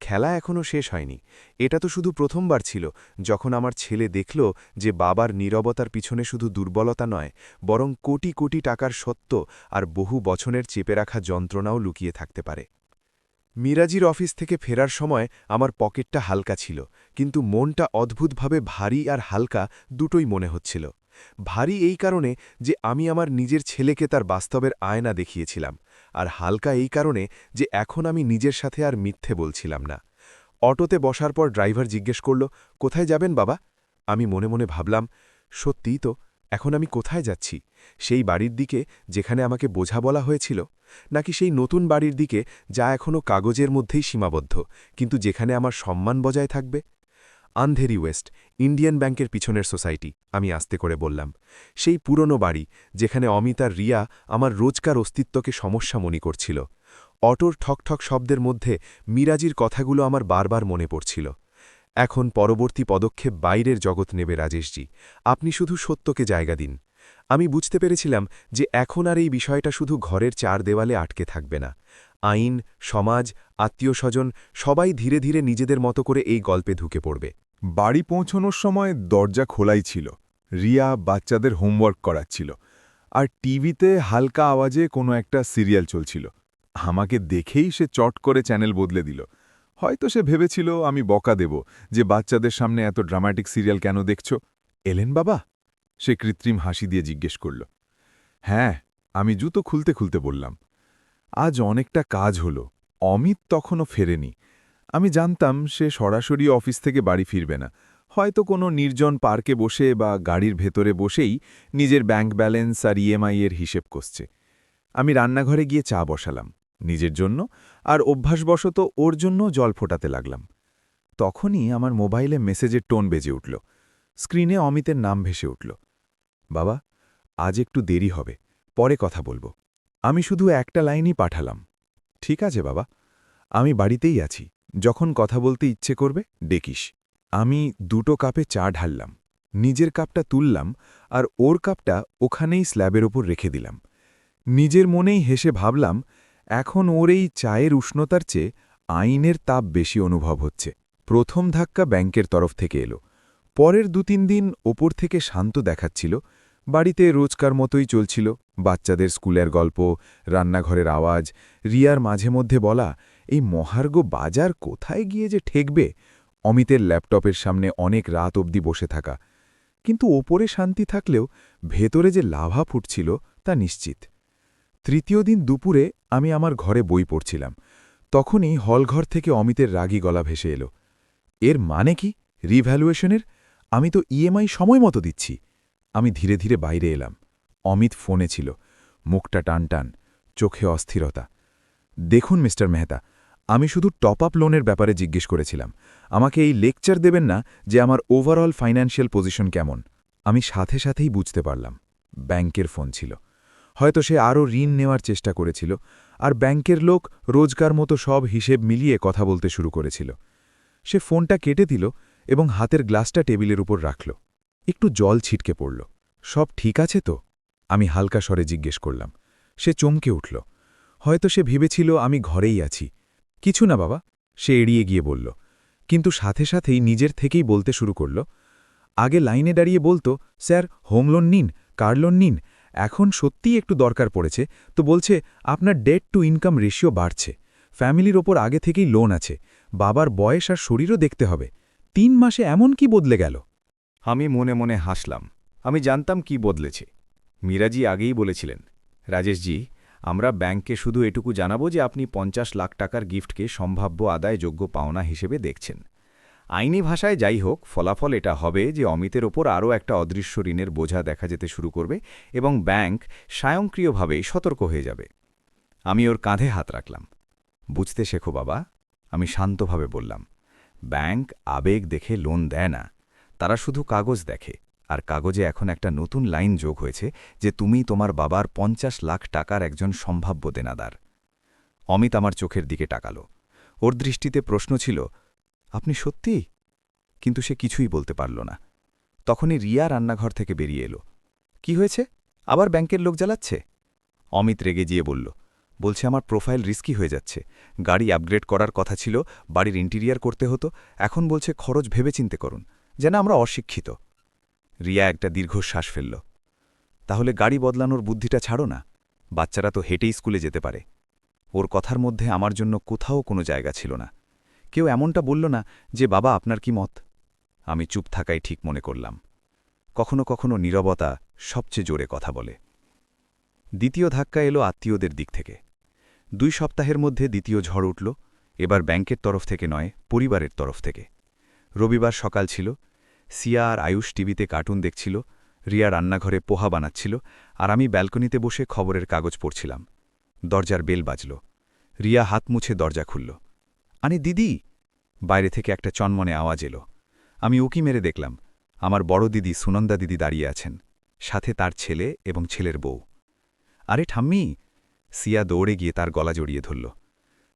খেলা এখনও শেষ হয়নি। এটা তো শুধু প্রথমবার ছিল যখন আমার ছেলে দেখল যে বাবার নীরবতার পিছনে শুধু দুর্বলতা নয়, বরং কোটি কোটি টাকার সত্য আর বহু বছরের চেপে রাখা যন্ত্রণাও লুকিয়ে থাকতে পারে। মিরাজির অফিস থেকে ফেরার সময় আমার পকেটটা হালকা ছিল, কিন্তু মনটা অদ্ভুতভাবে ভারী আর হালকা দুটোই মনে হচ্ছিল। ভারী এই কারণে যে আমি আমার নিজের ছেলেকে তার বাস্তবের আয়না দেখিয়েছিলাম, আর হালকা এই কারণে যে এখন আমি নিজের সাথে আর মিথ্যে বলছিলাম না। অটোতে বসার পর ড্রাইভার জিজ্ঞেস করল, কোথায় যাবেন বাবা? আমি মনে মনে ভাবলাম, সত্যিই তো, এখন আমি কোথায় যাচ্ছি? সেই বাড়ির দিকে যেখানে আমাকে বোঝা বলা হয়েছিল, নাকি সেই নতুন বাড়ির দিকে যা এখনও কাগজের মধ্যেই সীমাবদ্ধ, কিন্তু যেখানে আমার সম্মান বজায় থাকবে? আন্ধেরি ওয়েস্ট, ইন্ডিয়ান ব্যাংকের পিছনের সোসাইটি, আমি আস্তে করে বললাম। সেই পুরনো বাড়ি যেখানে অমিত আর রিয়া আমার রোজকার অস্তিত্বকে সমস্যা মনে করছিল। অটোর ঠকঠক শব্দের মধ্যে মিরাজির কথাগুলো আমার বারবার মনে পড়ছিল। এখন পরবর্তী পদক্ষেপ বাইরের জগৎ নেবে রাজেশজি, আপনি শুধু সত্যকে জায়গা দিন। আমি বুঝতে পেরেছিলাম যে এখন আর এই বিষয়টা শুধু ঘরের চার দেওয়ালে আটকে থাকবে না। আইন, সমাজ, আত্মীয়স্বজন সবাই ধীরে ধীরে নিজেদের মতো করে এই গল্পে ঢুকে পড়বে। বাড়ি পৌঁছনোর সময় দরজা খোলাই ছিল। রিয়া বাচ্চাদের হোমওয়ার্ক করাচ্ছিল, আর টিভিতে হালকা আওয়াজে কোনো একটা সিরিয়াল চলছিল। আমাকে দেখেই সে চট করে চ্যানেল বদলে দিল। হয়তো সে ভেবেছিল আমি বকা দেব যে বাচ্চাদের সামনে এত ড্রামাটিক সিরিয়াল কেন দেখছ। এলেন বাবা? সে কৃত্রিম হাসি দিয়ে জিজ্ঞেস করল। হ্যাঁ, আমি জুতো খুলতে খুলতে বললাম। আজ অনেকটা কাজ হলো। অমিত তখনও ফেরেনি। আমি জানতাম সে সরাসরি অফিস থেকে বাড়ি ফিরবে না, হয়তো কোনো নির্জন পার্কে বসে বা গাড়ির ভেতরে বসেই নিজের ব্যাংক ব্যালেন্স আর ইএমআই-এর হিসেব কষছে। আমি রান্নাঘরে গিয়ে চা বসালাম, নিজের জন্য আর অভ্যাসবশত ওর জন্য জল ফোটাতে লাগলাম। তখনই আমার মোবাইলে মেসেজের টোন বেজে উঠল। স্ক্রিনে অমিতের নাম ভেসে উঠল। বাবা, আজ একটু দেরি হবে, পরে কথা বলবো। আমি শুধু একটা লাইনই পাঠালাম, ঠিক আছে বাবা, আমি বাড়িতেই আছি, যখন কথা বলতে ইচ্ছে করবে ডেকিস। আমি 2টো কাপে চা ঢাললাম, নিজের কাপটা তুললাম আর ওর কাপটা ওখানেই স্ল্যাবের ওপর রেখে দিলাম। নিজের মনেই হেসে ভাবলাম, এখন ওর এই চায়ের উষ্ণতার চেয়ে আইনের তাপ বেশি অনুভব হচ্ছে। প্রথম ধাক্কা ব্যাংকের তরফ থেকে এলো। পরের ২-৩ দিন ওপর থেকে শান্ত দেখাচ্ছিল। বাড়িতে রোজকার মতোই চলছিল, বাচ্চাদের স্কুলের গল্প, রান্নাঘরের আওয়াজ, রিয়ার মাঝে মধ্যে বলা, এই মহার্ঘ বাজার কোথায় গিয়ে যে ঠেকবে, অমিতের ল্যাপটপের সামনে অনেক রাত অবধি বসে থাকা। কিন্তু ওপরে শান্তি থাকলেও ভেতরে যে লাভা ফুটছিল তা নিশ্চিত। তৃতীয় দিন দুপুরে আমি আমার ঘরে বই পড়ছিলাম। তখনই হলঘর থেকে অমিতের রাগী গলা ভেসে এলো। এর মানে কি? রিভ্যালুয়েশনের? আমি তো ইএমআই সময় মতো দিচ্ছি। আমি ধীরে ধীরে বাইরে এলাম। অমিত ফোনে ছিল, মুখটা টানটান, চোখে অস্থিরতা। দেখুন মিস্টার মেহতা, আমি শুধু টপ আপ লোনের ব্যাপারে জিজ্ঞেস করেছিলাম। আমাকে এই লেকচার দেবেন না যে আমার ওভারঅল ফাইন্যান্সিয়াল পজিশন কেমন। আমি সাথে সাথেই বুঝতে পারলাম ব্যাংকের ফোন ছিল। হয়তো সে আরও ঋণ নেওয়ার চেষ্টা করেছিল, আর ব্যাংকের লোক রোজগার মতো সব হিসেব মিলিয়ে কথা বলতে শুরু করেছিল। সে ফোনটা কেটে দিল এবং হাতের গ্লাসটা টেবিলের উপর রাখল। একটু জল ছিটকে পড়ল। সব ঠিক আছে তো? আমি হালকা স্বরে জিজ্ঞেস করলাম। সে চমকে উঠল। হয়তো সে ভেবেছিল আমি ঘরেই আছি। কিছু না বাবা, সে এড়িয়ে গিয়ে বলল, কিন্তু সাথে সাথেই নিজের থেকেই বলতে শুরু করল। আগে লাইনে দাঁড়িয়ে বলতো, স্যার হোম লোন নিন, কার লোন নিন। এখন সত্যিই একটু দরকার পড়েছে তো বলছে আপনার ডেট টু ইনকাম রেশিও বাড়ছে, ফ্যামিলির ওপর আগে থেকেই লোন আছে, বাবার বয়স আর শরীরও দেখতে হবে। ৩ মাসে এমন কি বদলে গেল? আমি মনে মনে হাসলাম। আমি জানতাম কি বদলেছে। মীরাজি আগেই বলেছিলেন, রাজেশজি, আমরা ব্যাংককে শুধু এটুকু জানাবো যে আপনি ৫০ লাখ টাকার গিফটকে সম্ভাব্য আদায়যোগ্য পাওনা হিসেবে দেখছেন। আইনি ভাষায় যাই হোক, ফলাফল এটা হবে যে অমিতের ওপর আরও একটা অদৃশ্য ঋণের বোঝা দেখা যেতে শুরু করবে এবং ব্যাংক স্বয়ংক্রিয়ভাবেই সতর্ক হয়ে যাবে। আমি ওর কাঁধে হাত রাখলাম। বুঝতে শেখো বাবা, আমি শান্তভাবে বললাম। ব্যাংক আবেগ দেখে লোন দেয় না, তারা শুধু কাগজ দেখে, আর কাগজে এখন একটা নতুন লাইন যোগ হয়েছে যে তুমি তোমার বাবার ৫০ লাখ টাকার একজন সম্ভাব্য দেনাদার। অমিত আমার চোখের দিকে তাকালো। ওর দৃষ্টিতে প্রশ্ন ছিল, আপনি সত্যি? কিন্তু সে কিছুই বলতে পারল না। তখনই রিয়া রান্নাঘর থেকে বেরিয়ে এলো। কি হয়েছে? আবার ব্যাংকের লোক জ্বালাচ্ছে? অমিত রেগে গিয়ে বলছে আমার প্রোফাইল রিস্কি হয়ে যাচ্ছে, গাড়ি আপগ্রেড করার কথা ছিল, বাড়ির ইন্টেরিয়ার করতে হতো, এখন বলছে খরচ ভেবেচিন্তে করুন, যেন আমরা অশিক্ষিত। রিয়া একটা দীর্ঘশ্বাস ফেলল। তাহলে গাড়ি বদলানোর বুদ্ধিটা ছাড়ো না, বাচ্চারা তো হেঁটেই স্কুলে যেতে পারে। ওর কথার মধ্যে আমার জন্য কোথাও কোনো জায়গা ছিল না। কেউ এমনটা বলল না যে বাবা আপনার কি মত? আমি চুপ থাকাই ঠিক মনে করলাম। কখনো কখনো নীরবতা সবচেয়ে জোরে কথা বলে। দ্বিতীয় ধাক্কা এলো আত্মীয়দের দিক থেকে। ২ সপ্তাহের মধ্যে দ্বিতীয় ঝড় উঠল, এবার ব্যাংকের তরফ থেকে নয়, পরিবারের তরফ থেকে। রবিবার সকাল ছিল, সিয়া আর আয়ুষ টিভিতে কার্টুন দেখছিল, রিয়া রান্নাঘরে পোহা বানাচ্ছিল, আর আমি ব্যালকনিতে বসে খবরের কাগজ পড়ছিলাম। দরজার বেল বাজল। রিয়া হাত মুছে দরজা খুলল। আরে দিদি! বাইরে থেকে একটা চনমনে আওয়াজ এলো। আমি উকি মেরে দেখলাম, আমার বড় দিদি সুনন্দা দিদি দাঁড়িয়ে আছেন, সাথে তার ছেলে এবং ছেলের বউ। আরে ঠাম্মি! সিয়া দৌড়ে গিয়ে তার গলা জড়িয়ে ধরল।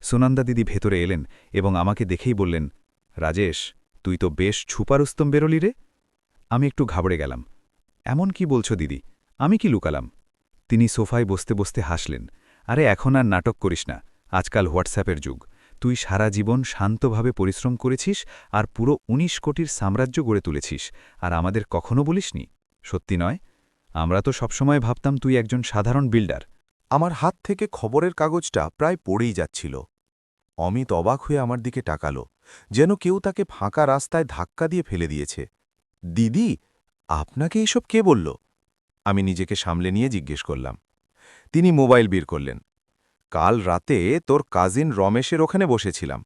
সুনন্দা দিদি ভেতরে এলেন এবং আমাকে দেখেই বললেন, রাজেশ, তুই তো বেশ ছুপারুস্তম বেরোলি রে। আমি একটু ঘাবড়ে গেলাম। এমন কি বলছো দিদি? আমি কি লুকালাম? তিনি সোফায় বসতে বসতে হাসলেন। আরে এখন আর নাটক করিস না, আজকাল হোয়াটসঅ্যাপের যুগ। তুই সারা জীবন শান্তভাবে পরিশ্রম করেছিস আর পুরো ১৯ কোটির সাম্রাজ্য গড়ে তুলেছিস, আর আমাদের কখনো বলিসনি? সত্যি নয়? আমরা তো সবসময় ভাবতাম তুই একজন সাধারণ বিল্ডার। আমার হাত থেকে খবরের কাগজটা প্রায় পড়েই যাচ্ছিল। অমিত অবাক হয়ে আমার দিকে তাকালো, যেন কেউ তাকে ফাঁকা রাস্তায় ধাক্কা দিয়ে ফেলে দিয়েছে। দিদি, আপনাকে এসব কে বলল? আমি নিজেকে সামলে নিয়ে জিজ্ঞেস করলাম। তিনি মোবাইল বের করলেন। কাল রাতে তোর কাজিন রমেশের ওখানে বসেছিলাম,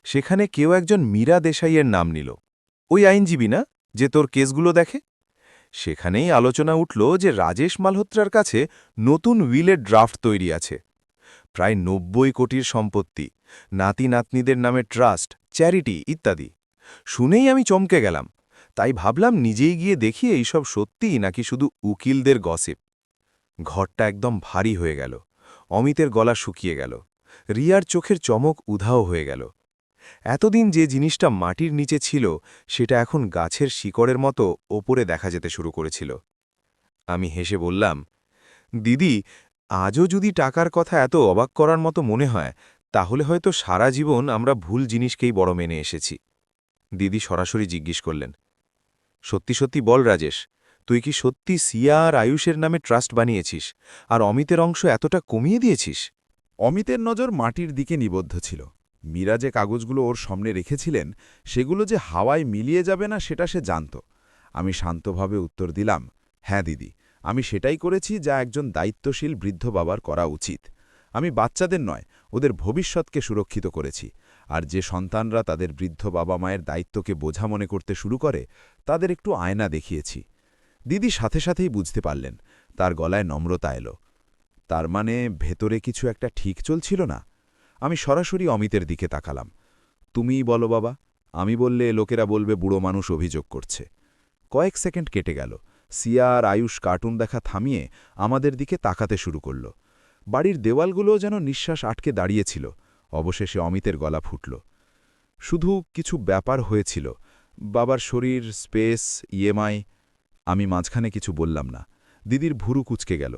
সেখানে কেউ একজন মীরা দেশাইয়ের নাম নিল। ওই আইনজীবী না, যে তোর কেসগুলো দেখে? সেখানেই আলোচনা উঠল যে রাজেশ মালহোত্রার কাছে নতুন উইলের ড্রাফট তৈরি আছে। প্রায় ৯০ কোটির সম্পত্তি, নাতি নাতনিদের নামে ট্রাস্ট, চ্যারিটি ইত্যাদি। শুনেই আমি চমকে গেলাম, তাই ভাবলাম নিজেই গিয়ে দেখি এইসব সত্যিই নাকি শুধু উকিলদের গসিপ। ঘরটা একদম ভারী হয়ে গেল। অমিতের গলা শুকিয়ে গেল। রিয়ার চোখের চমক উধাও হয়ে গেল। এতদিন যে জিনিসটা মাটির নিচে ছিল সেটা এখন গাছের শিকড়ের মতো ওপরে দেখা যেতে শুরু করেছিল। আমি হেসে বললাম, দিদি, আজও যদি টাকার কথা এত অবাক করার মতো মনে হয় তাহলে হয়তো সারা জীবন আমরা ভুল জিনিসকেই বড় মেনে এসেছি। দিদি সরাসরি জিজ্ঞেস করলেন, সত্যি সত্যি বল রাজেশ, তুই কি সত্যি সিয়া আর আয়ুষের নামে ট্রাস্ট বানিয়েছিস আর অমিতের অংশ এতটা কমিয়ে দিয়েছিস? অমিতের নজর মাটির দিকে নিবদ্ধ ছিল। মীরা যে কাগজগুলো ওর সামনে রেখেছিলেন সেগুলো যে হাওয়ায় মিলিয়ে যাবে না সেটা সে জানত। আমি শান্তভাবে উত্তর দিলাম, হ্যাঁ দিদি, আমি সেটাই করেছি যা একজন দায়িত্বশীল বৃদ্ধ বাবার করা উচিত। আমি বাচ্চাদের নয়, ওদের ভবিষ্যৎকে সুরক্ষিত করেছি। আর যে সন্তানরা তাদের বৃদ্ধ বাবা মায়ের দায়িত্বকে বোঝা মনে করতে শুরু করে তাদের একটু আয়না দেখিয়েছি। দিদি সাথে সাথেই বুঝতে পারলেন, তার গলায় নম্রতা এলো। তার মানে ভেতরে কিছু একটা ঠিক চলছিল না। আমি সরাসরি অমিতের দিকে তাকালাম। তুমিই বলো বাবা, আমি বললে লোকেরা বলবে বুড়ো মানুষ অভিযোগ করছে। কয়েক সেকেন্ড কেটে গেল। সিয়া আর আয়ুষ কার্টুন দেখা থামিয়ে আমাদের দিকে তাকাতে শুরু করল। বাড়ির দেওয়ালগুলো যেন নিঃশ্বাস আটকে দাঁড়িয়েছিল। অবশেষে অমিতের গলা ফুটল, শুধু কিছু ব্যাপার হয়েছিল, বাবার শরীর, স্পেস, ইএমআই। আমি মাঝখানে কিছু বললাম না। দিদির ভুরু কুঁচকে গেল।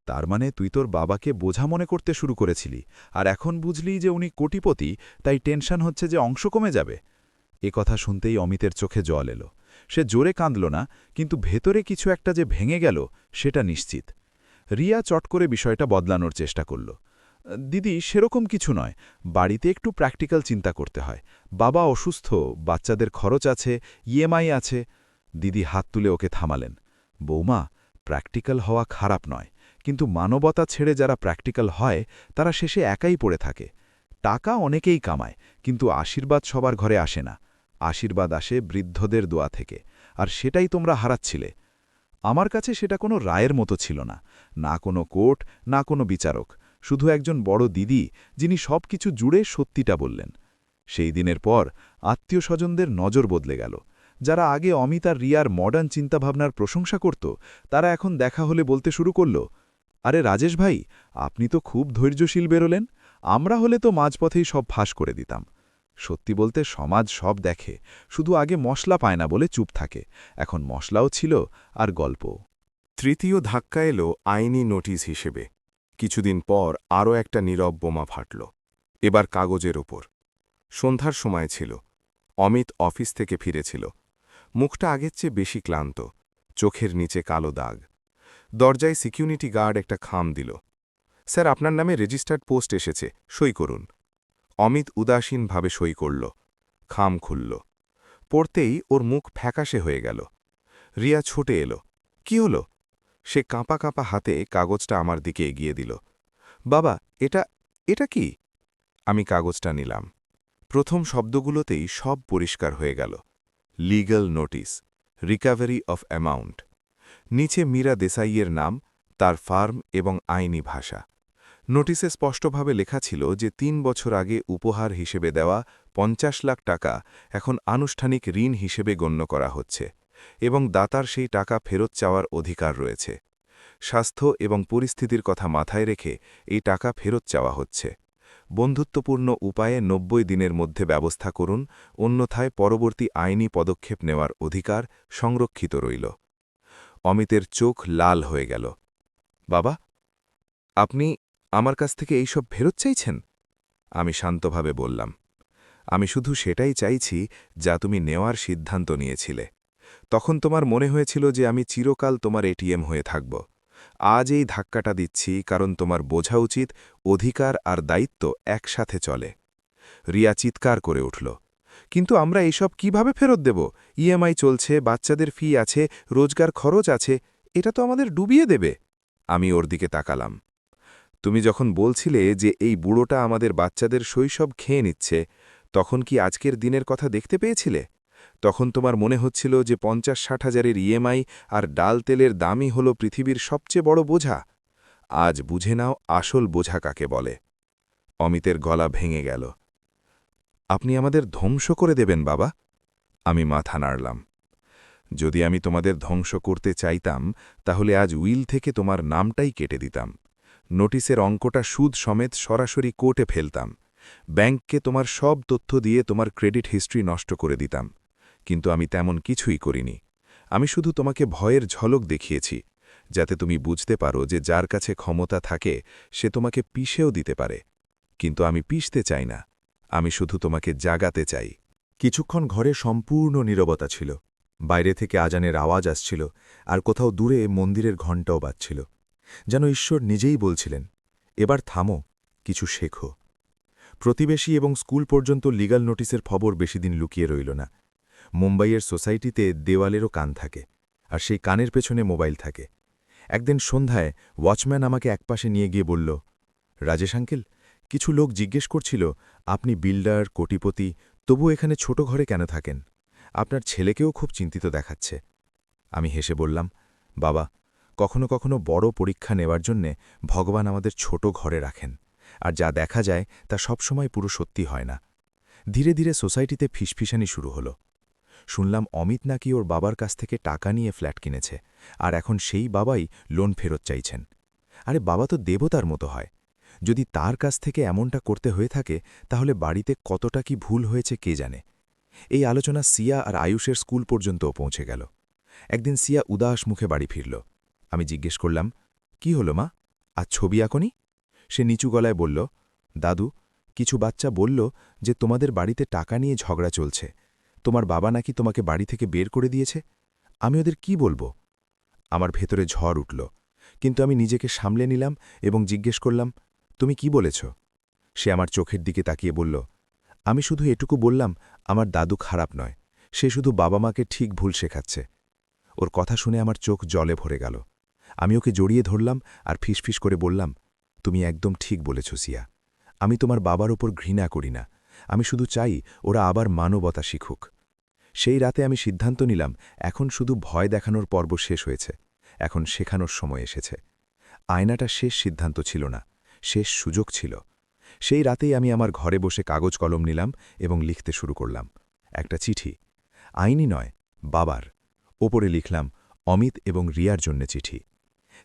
তার মানে তুই তোর বাবাকে বোঝা মনে করতে শুরু করেছিলি, আর এখন বুঝলি যে উনি কোটিপতি, তাই টেনশন হচ্ছে যে অংশ কমে যাবে। এ কথা শুনতেই অমিতের চোখে জল এলো। সে জোরে কাঁদল না, কিন্তু ভেতরে কিছু একটা যে ভেঙে গেল সেটা নিশ্চিত। রিয়া চট করে বিষয়টা বদলানোর চেষ্টা করল। দিদি, সেরকম কিছু নয়, বাড়িতে একটু প্র্যাকটিক্যাল চিন্তা করতে হয়। বাবা অসুস্থ, বাচ্চাদের খরচ আছে, ইএমআই আছে। দিদি হাত তুলে ওকে থামালেন। বৌমা, প্র্যাকটিক্যাল হওয়া খারাপ নয়, কিন্তু মানবতা ছেড়ে যারা প্র্যাকটিক্যাল হয় তারা শেষে একাই পড়ে থাকে। টাকা অনেকেই কামায়, কিন্তু আশীর্বাদ সবার ঘরে আসে না। আশীর্বাদ আসে বৃদ্ধদের দোয়া থেকে, আর সেটাই তোমরা হারাচ্ছিলে। আমার কাছে সেটা কোনো রায়ের মতো ছিল না, না কোনো কোর্ট, না কোনো বিচারক, শুধু একজন বড় দিদি যিনি সব কিছু জুড়ে সত্যিটা বললেন। সেই দিনের পর আত্মীয় স্বজনদের নজর বদলে গেল। যারা আগে অমিত আর রিয়ার মডার্ন চিন্তাভাবনার প্রশংসা করত, তারা এখন দেখা হলে বলতে শুরু করল, আরে রাজেশ ভাই, আপনি তো খুব ধৈর্যশীল বেরোলেন, আমরা হলে তো মাঝপথেই সব ফাঁস করে দিতাম। সত্যি বলতে সমাজ সব দেখে, শুধু আগে মশলা পায় না বলে চুপ থাকে, এখন মশলাও ছিল আর গল্প। তৃতীয় ধাক্কা এলো আইনি নোটিশ হিসেবে। কিছুদিন পর আরও একটা নীরব বোমা ফাটল, এবার কাগজের ওপর। সন্ধ্যার সময় ছিল। অমিত অফিস থেকে ফিরেছিল। মুখটা আগের চেয়ে বেশি ক্লান্ত, চোখের নিচে কালো দাগ। দরজায় সিকিউরিটি গার্ড একটা খাম দিল। স্যার, আপনার নামে রেজিস্টার্ড পোস্ট এসেছে, সই করুন। অমিত উদাসীনভাবে সই করল। খাম খুলল। পড়তেই ওর মুখ ফ্যাকাশে হয়ে গেল। রিয়া ছুটে এলো। কি হলো? সে কাঁপা কাঁপা হাতে কাগজটা আমার দিকে এগিয়ে দিল। বাবা, এটা কি? আমি কাগজটা নিলাম। প্রথম শব্দগুলোতেই সব পরিষ্কার হয়ে গেল। Legal notice, recovery of amount. নিচে মীরা দেসাইয়ের নাম, তার ফার্ম এবং আইনি ভাষা। নোটিসে স্পষ্টভাবে লেখা ছিল যে ৩ বছর আগে উপহার হিসেবে দেওয়া ৫০ লাখ টাকা এখন আনুষ্ঠানিক ঋণ হিসেবে গণ্য করা হচ্ছে এবং দাতার সেই টাকা ফেরত চাওয়ার অধিকার রয়েছে। স্বাস্থ্য এবং পরিস্থিতির কথা মাথায় রেখে এই টাকা ফেরত চাওয়া হচ্ছে। বন্ধুত্বপূর্ণ উপায়ে ৯০ দিনের মধ্যে ব্যবস্থা করুন, অন্যথায় পরবর্তী আইনি পদক্ষেপ নেওয়ার অধিকার সংরক্ষিত রইল। অমিতের চোখ লাল হয়ে গেল। বাবা, আপনি আমার কাছ থেকে এইসব ফেরত চাইছেন? আমি শান্তভাবে বললাম, আমি শুধু সেটাই চাইছি যা তুমি নেওয়ার সিদ্ধান্ত নিয়েছিলে। তখন তোমার মনে হয়েছিল যে আমি চিরকাল তোমার এটিএম হয়ে থাকব। আজ এই ধাক্কাটা দিচ্ছি কারণ তোমার বোঝা উচিত অধিকার আর দায়িত্ব একসাথে চলে। রিয়া চিৎকার করে উঠল, কিন্তু আমরা এইসব কিভাবে ফেরত দেব? ইএমআই চলছে, বাচ্চাদের ফি আছে, রোজগার খরচ আছে, এটা তো আমাদের ডুবিয়ে দেবে। আমি ওর দিকে তাকালাম। তুমি যখন বলছিলে যে এই বুড়োটা আমাদের বাচ্চাদের শৈশব খেয়ে নিচ্ছে, তখন কি আজকের দিনের কথা দেখতে পেয়েছিলে? তখন তোমার মনে হচ্ছিল যে ৫০-৬০ হাজারের ইএমআই আর ডাল তেলের দামই হল পৃথিবীর সবচেয়ে বড় বোঝা। আজ বুঝে নাও আসল বোঝা কাকে বলে। অমিতের গলা ভেঙে গেল। আপনি আমাদের ধ্বংস করে দেবেন বাবা? আমি মাথা নাড়লাম। যদি আমি তোমাদের ধ্বংস করতে চাইতাম তাহলে আজ উইল থেকে তোমার নামটাই কেটে দিতাম। নোটিসের অঙ্কটা সুদ সমেত সরাসরি কোর্টে ফেলতাম। ব্যাংককে তোমার সব তথ্য দিয়ে তোমার ক্রেডিট হিস্ট্রি নষ্ট করে দিতাম। কিন্তু আমি তেমন কিছুই করিনি। আমি শুধু তোমাকে ভয়ের ঝলক দেখিয়েছি, যাতে তুমি বুঝতে পারো যে যার কাছে ক্ষমতা থাকে সে তোমাকে পিষেও দিতে পারে। কিন্তু আমি পিষতে চাই না, আমি শুধু তোমাকে জাগাতে চাই। কিছুক্ষণ ঘরে সম্পূর্ণ নীরবতা ছিল। বাইরে থেকে আজানের আওয়াজ আসছিল, আর কোথাও দূরে মন্দিরের ঘণ্টাও বাজছিল। যেন ঈশ্বর নিজেই বলছিলেন, এবার থামো, কিছু শেখো। প্রতিবেশী এবং স্কুল পর্যন্ত লিগ্যাল নোটিসের খবর বেশিদিন লুকিয়ে রইল না। মুম্বাইয়ের সোসাইটিতে দেওয়ালেরও কান থাকে, আর সেই কানের পেছনে মোবাইল থাকে। একদিন সন্ধ্যায় ওয়াচম্যান আমাকে একপাশে নিয়ে গিয়ে বলল, রাজেশ আঙ্কেল, কিছু লোক জিজ্ঞেস করছিল আপনি বিল্ডার, কোটিপতি, তবু এখানে ছোট ঘরে কেন থাকেন? আপনার ছেলেকেও খুব চিন্তিত দেখাচ্ছে। আমি হেসে বললাম, বাবা, কখনো কখনো বড় পরীক্ষা নেওয়ার জন্যে ভগবান আমাদের ছোট ঘরে রাখেন, আর যা দেখা যায় তা সবসময় পুরো সত্যি হয় না। ধীরে ধীরে সোসাইটিতে ফিসফিসানি শুরু হলো। শুনলাম অমিত নাকি ওর বাবার কাছ থেকে টাকা নিয়ে ফ্ল্যাট কিনেছে, আর এখন সেই বাবাই লোন ফেরত চাইছেন। আরে বাবা তো দেবতার মতো হয়, যদি তার কাছ থেকে এমনটা করতে হয়ে থাকে তাহলে বাড়িতে কতটা কি ভুল হয়েছে কে জানে। এই আলোচনা সিয়া আর আয়ুষের স্কুল পর্যন্তও পৌঁছে গেল। একদিন সিয়া উদাস মুখে বাড়ি ফিরল। আমি জিজ্ঞেস করলাম, কি হলো মা, আজ ছবি আঁকনি? সে নিচু গলায় বলল, দাদু, কিছু বাচ্চা বলল যে তোমাদের বাড়িতে টাকা নিয়ে ঝগড়া চলছে, তোমার বাবা নাকি তোমাকে বাড়ি থেকে বের করে দিয়েছে। আমি ওদের কি বলবো? আমার ভেতরে ঝড় উঠল, কিন্তু আমি নিজেকে সামলে নিলাম এবং জিজ্ঞেস করলাম, তুমি কি বলেছ? সে আমার চোখের দিকে তাকিয়ে বলল, আমি শুধু এটুকু বললাম আমার দাদু খারাপ নয়, সে শুধু বাবা মাকে ঠিক ভুল শেখাচ্ছে। ওর কথা শুনে আমার চোখ জলে ভরে গেল। আমি ওকে জড়িয়ে ধরলাম আর ফিসফিস করে বললাম, তুমি একদম ঠিক বলেছ সিয়া, আমি তোমার বাবার ওপর ঘৃণা করি না, আমি শুধু চাই ওরা আবার মানবতা শিখুক। সেই রাতে আমি সিদ্ধান্ত নিলাম, এখন শুধু ভয় দেখানোর পর্ব শেষ হয়েছে, এখন শেখানোর সময় এসেছে। আয়নাটা শেষ সিদ্ধান্ত ছিল না, শেষ সুযোগ ছিল। সেই রাতেই আমি আমার ঘরে বসে কাগজ কলম নিলাম এবং লিখতে শুরু করলাম। একটা চিঠি, আইনি নয়, বাবার। ওপরে লিখলাম, অমিত এবং রিয়ার জন্য চিঠি।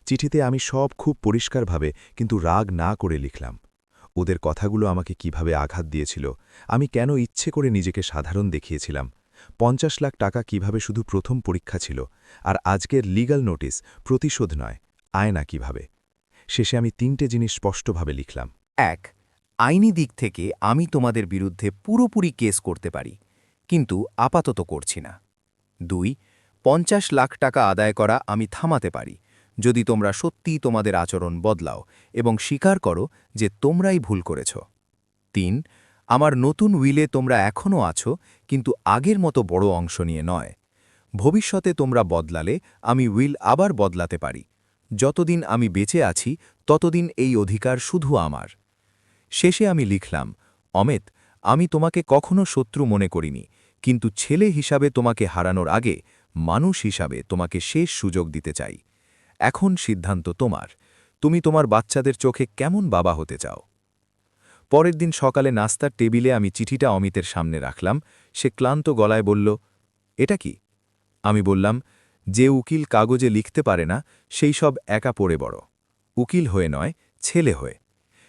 চিঠিতে আমি সব খুব পরিষ্কারভাবে কিন্তু রাগ না করে লিখলাম। ওদের কথাগুলো আমাকে কিভাবে আঘাত দিয়েছিল, আমি কেন ইচ্ছে করে নিজেকে সাধারণ দেখিয়েছিলাম, ৫০ লাখ টাকা কিভাবে শুধু প্রথম পরীক্ষা ছিল, আর আজকের লিগ্যাল নোটিস প্রতিশোধ নয়, আয়না কিভাবে। শেষে আমি ৩টে জিনিস স্পষ্টভাবে লিখলাম। ১. আইনি দিক থেকে আমি তোমাদের বিরুদ্ধে পুরোপুরি কেস করতে পারি, কিন্তু আপাতত করছি না। ২. ৫০ লাখ টাকা আদায় করা আমি থামাতে পারি, যদি তোমরা সত্যিই তোমাদের আচরণ বদলাও এবং স্বীকার করো যে তোমরাই ভুল করেছ। ৩. আমার নতুন উইলে তোমরা এখনও আছো, কিন্তু আগের মতো বড় অংশ নিয়ে নয়। ভবিষ্যতে তোমরা বদলালে আমি উইল আবার বদলাতে পারি। যতদিন আমি বেঁচে আছি ততদিন এই অধিকার শুধু আমার। শেষে আমি লিখলাম, অমিত, আমি তোমাকে কখনো শত্রু মনে করিনি, কিন্তু ছেলে হিসাবে তোমাকে হারানোর আগে মানুষ হিসাবে তোমাকে শেষ সুযোগ দিতে চাই। এখন সিদ্ধান্ত তোমার, তুমি তোমার বাচ্চাদের চোখে কেমন বাবা হতে চাও। পরের দিন সকালে নাস্তার টেবিলে আমি চিঠিটা অমিতের সামনে রাখলাম। সে ক্লান্ত গলায় বলল, এটা কি? আমি বললাম, যে উকিল কাগজে লিখতে পারে না সেই সব একা পড়ে বড়, উকিল হয়ে নয়, ছেলে হয়ে।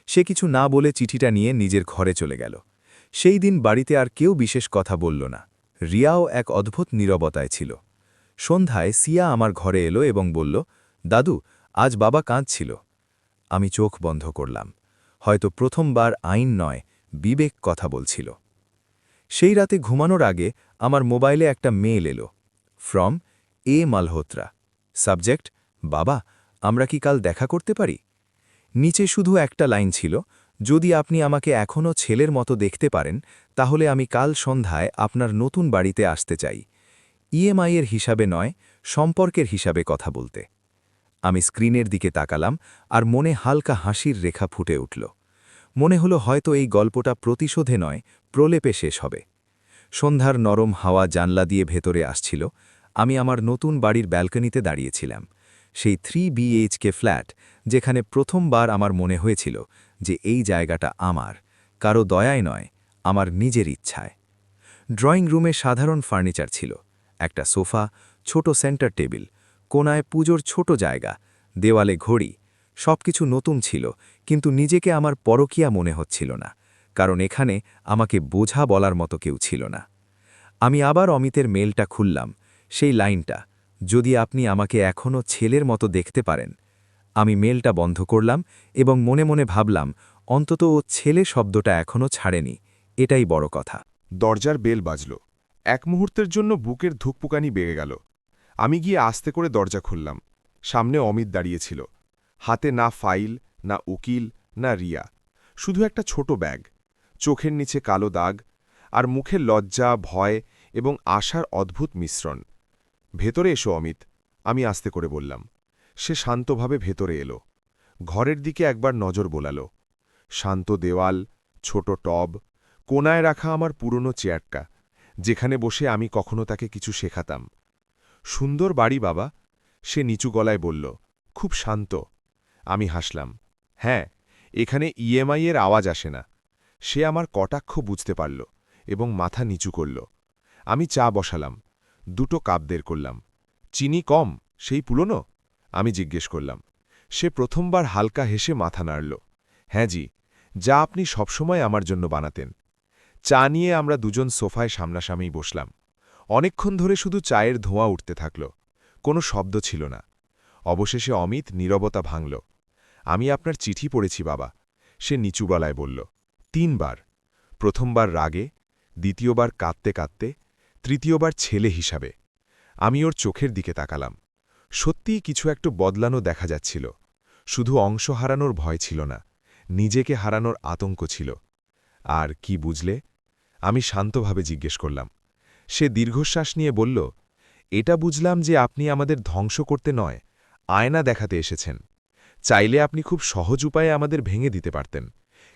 সে কিছু না বলে চিঠিটা নিয়ে নিজের ঘরে চলে গেল। সেই দিন বাড়িতে আর কেউ বিশেষ কথা বলল না। রিয়াও এক অদ্ভুত নীরবতায় ছিল। সন্ধ্যায় সিয়া আমার ঘরে এলো এবং বলল, দাদু, আজ বাবা কাঁদছিল। আমি চোখ বন্ধ করলাম। হয়তো প্রথমবার আইন নয়, বিবেক কথা বলছিল। সেই রাতে ঘুমানোর আগে আমার মোবাইলে একটা মেল এলো, ফ্রম এ মালহোত্রা। সাবজেক্ট, বাবা, আমরা কি কাল দেখা করতে পারি? নিচে শুধু একটা লাইন ছিল, যদি আপনি আমাকে এখনও ছেলের মতো দেখতে পারেন তাহলে আমি কাল সন্ধ্যায় আপনার নতুন বাড়িতে আসতে চাই, ইএমআইয়ের হিসাবে নয়, সম্পর্কের হিসাবে কথা বলতে। আমি স্ক্রিনের দিকে তাকালাম আর মনে হালকা হাসির রেখা ফুটে উঠল। মনে হলো হয়তো এই গল্পটা প্রতিশোধে নয়, প্রলেপে শেষ হবে। সন্ধ্যার নরম হাওয়া জানলা দিয়ে ভেতরে আসছিল। আমি আমার নতুন বাড়ির ব্যালকনিতে দাঁড়িয়েছিলাম, সেই 3 BHK ফ্ল্যাট, যেখানে প্রথমবার আমার মনে হয়েছিল যে এই জায়গাটা আমার, কারো দয়ায় নয়, আমার নিজের ইচ্ছায়। ড্রয়িং রুমে সাধারণ ফার্নিচার ছিল, একটা সোফা, ছোট সেন্টার টেবিল, কোনায় পুজোর ছোট জায়গা, দেওয়ালে ঘড়ি। সবকিছু নতুন ছিল, কিন্তু নিজেকে আমার পরকীয়া মনে হচ্ছিল না, কারণ এখানে আমাকে বোঝা বলার মতো কেউ ছিল না। আমি আবার অমিতের মেলটা খুললাম, সেই লাইনটা, যদি আপনি আমাকে এখনও ছেলের মতো দেখতে পারেন। আমি মেলটা বন্ধ করলাম এবং মনে মনে ভাবলাম অন্তত ও ছেলে শব্দটা এখনও ছাড়েনি, এটাই বড় কথা। দরজার বেল বাজল। এক মুহূর্তের জন্য বুকের ধুকপুকানি বেড়ে গেল। আমি গিয়ে আস্তে করে দরজা খুললাম। সামনে অমিত দাঁড়িয়েছিল। হাতে না ফাইল, না উকিল, না রিয়া, শুধু একটা ছোট ব্যাগ, চোখের নিচে কালো দাগ, আর মুখে লজ্জা, ভয় এবং আশার অদ্ভুত মিশ্রণ। ভেতরে এসো অমিত, আমি আস্তে করে বললাম। সে শান্তভাবে ভেতরে এলো। ঘরের দিকে একবার নজর বোলাল। শান্ত দেওয়াল, ছোট টব, কোনায় রাখা আমার পুরনো চেয়ারটা, যেখানে বসে আমি কখনো তাকে কিছু শেখাতাম। সুন্দর বাড়ি বাবা, সে নিচু গলায় বলল, খুব শান্ত। আমি হাসলাম। হ্যাঁ, এখানে ইএমআই-এর আওয়াজ আসে না। সে আমার কটাক্ষ বুঝতে পারল এবং মাথা নিচু করল। আমি চা বসালাম, 2 কাপ বের করলাম। চিনি কম, সেই পুরনো? আমি জিজ্ঞেস করলাম। সে প্রথমবার হালকা হেসে মাথা নাড়ল। হ্যাঁ জি, যা আপনি সবসময় আমার জন্য বানাতেন। চা নিয়ে আমরা দুজন সোফায় সামনাসামনি বসলাম। অনেকক্ষণ ধরে শুধু চায়ের ধোঁয়া উঠতে থাকল। কোনো শব্দ ছিল না। অবশেষে অমিত নীরবতা ভাঙল। আমি আপনার চিঠি পড়েছি বাবা, সে নিচু গলায় বলল। 3 বার। প্রথমবার রাগে, দ্বিতীয়বার কাঁদতে কাঁদতে, তৃতীয়বার ছেলে হিসাবে। আমি ওর চোখের দিকে তাকালাম। সত্যিই কিছু একটু বদলানো দেখা যাচ্ছিল। শুধু অংশ হারানোর ভয় ছিল না, নিজেকে হারানোর আতঙ্ক ছিল। আর কি বুঝলে? আমি শান্তভাবে জিজ্ঞেস করলাম। সে দীর্ঘশ্বাস নিয়ে বলল, এটা বুঝলাম যে আপনি আমাদের ধ্বংস করতে নয়, আয়না দেখাতে এসেছেন। চাইলে আপনি খুব সহজ উপায়ে আমাদের ভেঙে দিতে পারতেন,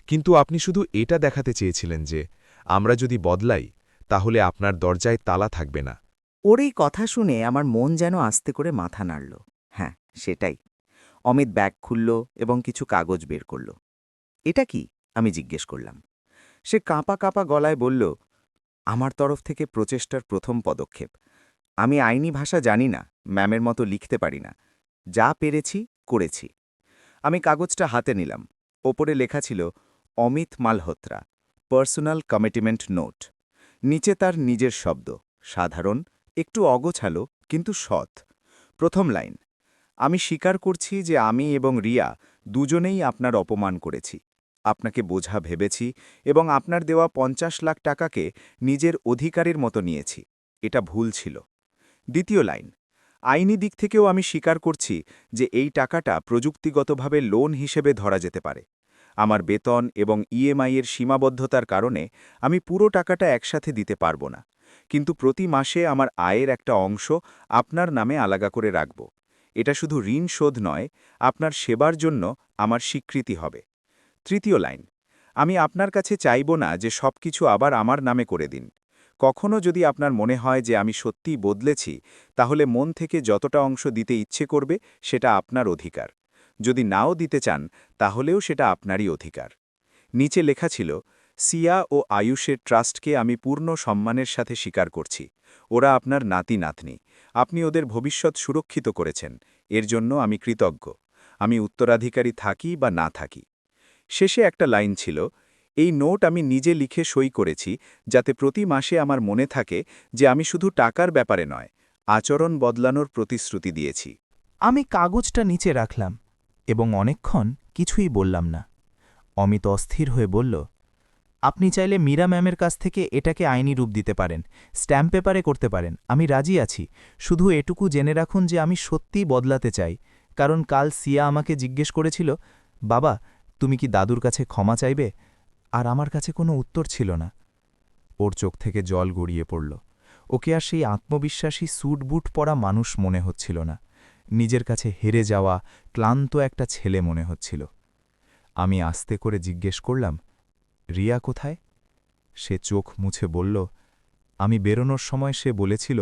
কিন্তু আপনি শুধু এটা দেখাতে চেয়েছিলেন যে আমরা যদি বদলাই তাহলে আপনার দরজায় তালা থাকবে না। ওর এই কথা শুনে আমার মন যেন আস্তে করে মাথা নাড়ল। হ্যাঁ, সেটাই। অমিত ব্যাগ খুলল এবং কিছু কাগজ বের করল। এটা কি? আমি জিজ্ঞেস করলাম। সে কাঁপা কাঁপা গলায় বলল, আমার তরফ থেকে প্রচেষ্টার প্রথম পদক্ষেপ। আমি আইনি ভাষা জানি না, ম্যামের মতো লিখতে পারি না। যা পেরেছি করেছি। আমি কাগজটা হাতে নিলাম। ওপরে লেখা ছিল Amit Malhotra, personal commitment note. নিচে তার নিজের শব্দ, সাধারণ, একটু অগোছালো, কিন্তু সৎ। প্রথম লাইন, আমি স্বীকার করছি যে আমি এবং রিয়া দুজনেই আপনার অপমান করেছি, আপনাকে বোঝা ভেবেছি এবং আপনার দেওয়া 50 লাখ টাকাকে নিজের অধিকারের মতো নিয়েছি। এটা ভুল ছিল। দ্বিতীয় লাইন, আইনি দিক থেকেও আমি স্বীকার করছি যে এই টাকাটা প্রযুক্তিগতভাবে লোন হিসেবে ধরা যেতে পারে। আমার বেতন এবং ইএমআই-এর সীমাবদ্ধতার কারণে আমি পুরো টাকাটা একসাথে দিতে পারব না, কিন্তু প্রতি মাসে আমার আয়ের একটা অংশ আপনার নামে আলাদা করে রাখব। এটা শুধু ঋণ শোধ নয়, আপনার সেবার জন্য আমার স্বীকৃতি হবে। তৃতীয় লাইন, আমি আপনার কাছে চাইব না যে সবকিছু আবার আমার নামে করে দিন। কখনো যদি আপনার মনে হয় যে আমি সত্যিই বদলেছি, তাহলে মন থেকে যতটা অংশ দিতে ইচ্ছে করবে সেটা আপনার অধিকার। যদি নাও দিতে চান, তাহলেও সেটা আপনারই অধিকার। নিচে লেখা ছিল, সিয়া ও আয়ুষের ট্রাস্টকে আমি পূর্ণ সম্মানের সাথে স্বীকার করছি। ওরা আপনার নাতি নাতনি। আপনি ওদের ভবিষ্যৎ সুরক্ষিত করেছেন, এর জন্য আমি কৃতজ্ঞ। আমি উত্তরাধিকারী থাকি বা না থাকি। শেষে একটা লাইন ছিল, এই নোট আমি নিজে লিখে সই করেছি, যাতে প্রতি মাসে আমার মনে থাকে যে আমি শুধু টাকার ব্যাপারে নয়, আচরণ বদলানোর প্রতিশ্রুতি দিয়েছি। আমি কাগজটা নিচে রাখলাম এবং অনেকক্ষণ কিছুই বললাম না। অমিত অস্থির হয়ে বলল, আপনি চাইলে মীরা ম্যামের কাছ থেকে এটাকে আইনি রূপ দিতে পারেন, স্ট্যাম্প পেপারে করতে পারেন, আমি রাজি আছি। শুধু এটুকু জেনে রাখুন যে আমি সত্যিই বদলাতে চাই, কারণ কাল সিয়া আমাকে জিজ্ঞেস করেছিল, বাবা তুমি কি দাদুর কাছে ক্ষমা চাইবে? আর আমার কাছে কোনো উত্তর ছিল না। ওর চোখ থেকে জল গড়িয়ে পড়ল। ওকে আর সেই আত্মবিশ্বাসী স্যুট বুট পরা মানুষ মনে হচ্ছিল না, নিজের কাছে হেরে যাওয়া ক্লান্ত একটা ছেলে মনে হচ্ছিল। আমি আস্তে করে জিজ্ঞেস করলাম, রিয়া কোথায়? সে চোখ মুছে বলল, আমি বেরোনোর সময় সে বলেছিল,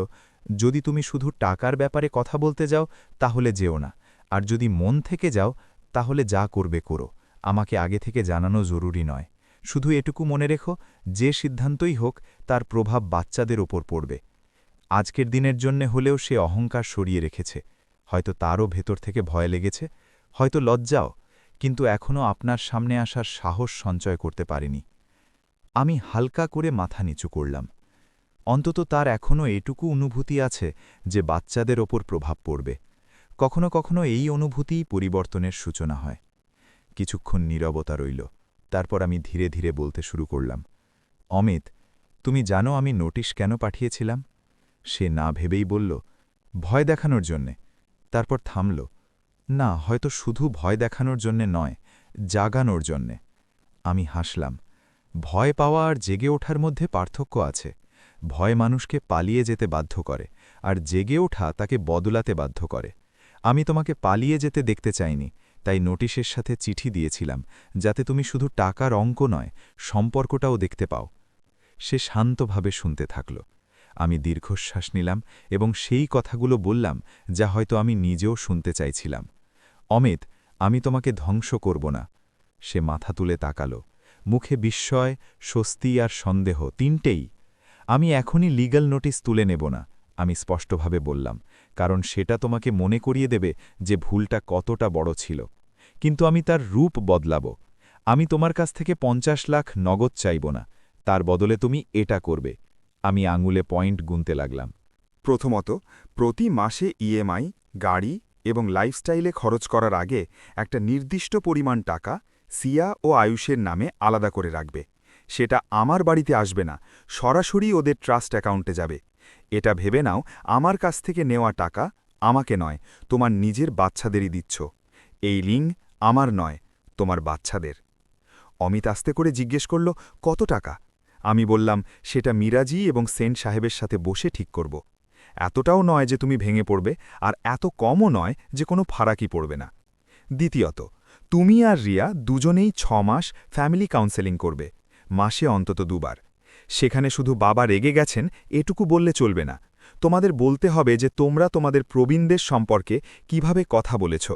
যদি তুমি শুধু টাকার ব্যাপারে কথা বলতে যাও তাহলে যেও না, আর যদি মন থেকে যাও তাহলে যা করবে করো, আমাকে আগে থেকে জানানো জরুরি নয়। শুধু এটুকু মনে রেখো, যে সিদ্ধান্তই হোক তার প্রভাব বাচ্চাদের ওপর পড়বে। আজকের দিনের জন্যে হলেও সে অহংকার সরিয়ে রেখেছে। হয়তো তারও ভেতর থেকে ভয় লেগেছে, হয়তো লজ্জাও, কিন্তু এখনও আপনার সামনে আসার সাহস সঞ্চয় করতে পারেনি। আমি হালকা করে মাথা নিচু করলাম। অন্তত তার এখনও এটুকু অনুভূতি আছে যে বাচ্চাদের ওপর প্রভাব পড়বে। কখনো কখনো এই অনুভূতিই পরিবর্তনের সূচনা হয়। কিছুক্ষণ নীরবতা রইল, তারপর আমি ধীরে ধীরে বলতে শুরু করলাম, অমিত, তুমি জানো আমি নোটিশ কেন পাঠিয়েছিলাম? সে না ভেবেই বলল, ভয় দেখানোর জন্যে। তারপর থামল। না, হয়তো শুধু ভয় দেখানোর জন্যে নয়, জাগানোর জন্যে। আমি হাসলাম। ভয় পাওয়া আর জেগে ওঠার মধ্যে পার্থক্য আছে। ভয় মানুষকে পালিয়ে যেতে বাধ্য করে, আর জেগে ওঠা তাকে বদলাতে বাধ্য করে। আমি তোমাকে পালিয়ে যেতে দেখতে চাইনি, তাই নোটিশের সাথে চিঠি দিয়েছিলাম, যাতে তুমি শুধু টাকার অঙ্ক নয়, সম্পর্কটাও দেখতে পাও। সে শান্তভাবে শুনতে থাকল। আমি দীর্ঘশ্বাস নিলাম এবং সেই কথাগুলো বললাম যা হয়তো আমি নিজেও শুনতে চাইছিলাম। অমিত, আমি তোমাকে ধ্বংস করব না। সে মাথা তুলে তাকাল, মুখে বিস্ময়, স্বস্তি আর সন্দেহ তিনটেই। আমি এখনই লিগ্যাল নোটিশ তুলে নেব না, আমি স্পষ্টভাবে বললাম, কারণ সেটা তোমাকে মনে করিয়ে দেবে যে ভুলটা কতটা বড় ছিল। কিন্তু আমি তার রূপ বদলাব। আমি তোমার কাছ থেকে 50 লাখ নগদ চাইব না, তার বদলে তুমি এটা করবে। আমি আঙুলে পয়েন্ট গুনতে লাগলাম। প্রথমত, প্রতি মাসে ইএমআই, গাড়ি এবং লাইফস্টাইলে খরচ করার আগে একটা নির্দিষ্ট পরিমাণ টাকা সিয়া ও আয়ুষের নামে আলাদা করে রাখবে। সেটা আমার বাড়িতে আসবে না, সরাসরি ওদের ট্রাস্ট অ্যাকাউন্টে যাবে। এটা ভেবে নাও আমার কাছ থেকে নেওয়া টাকা আমাকে নয়, তোমার নিজের বাচ্চাদেরই দিচ্ছ। এই রিং আমার নয়, তোমার বাচ্চাদের। অমিত আস্তে করে জিজ্ঞেস করল, কত টাকা? আমি বললাম, সেটা মিরাজি এবং সেন সাহেবের সাথে বসে ঠিক করব। এতটাও নয় যে তুমি ভেঙে পড়বে, আর এত কমও নয় যে কোনো ফারাকি পড়বে না। দ্বিতীয়ত, তুমি আর রিয়া দুজনেই 6 মাস ফ্যামিলি কাউন্সেলিং করবে, মাসে অন্তত 2 বার। সেখানে শুধু বাবা রেগে গেছেন এটুকু বললে চলবে না, তোমাদের বলতে হবে যে তোমরা তোমাদের প্রবীণদের সম্পর্কে কিভাবে কথা বলেছ,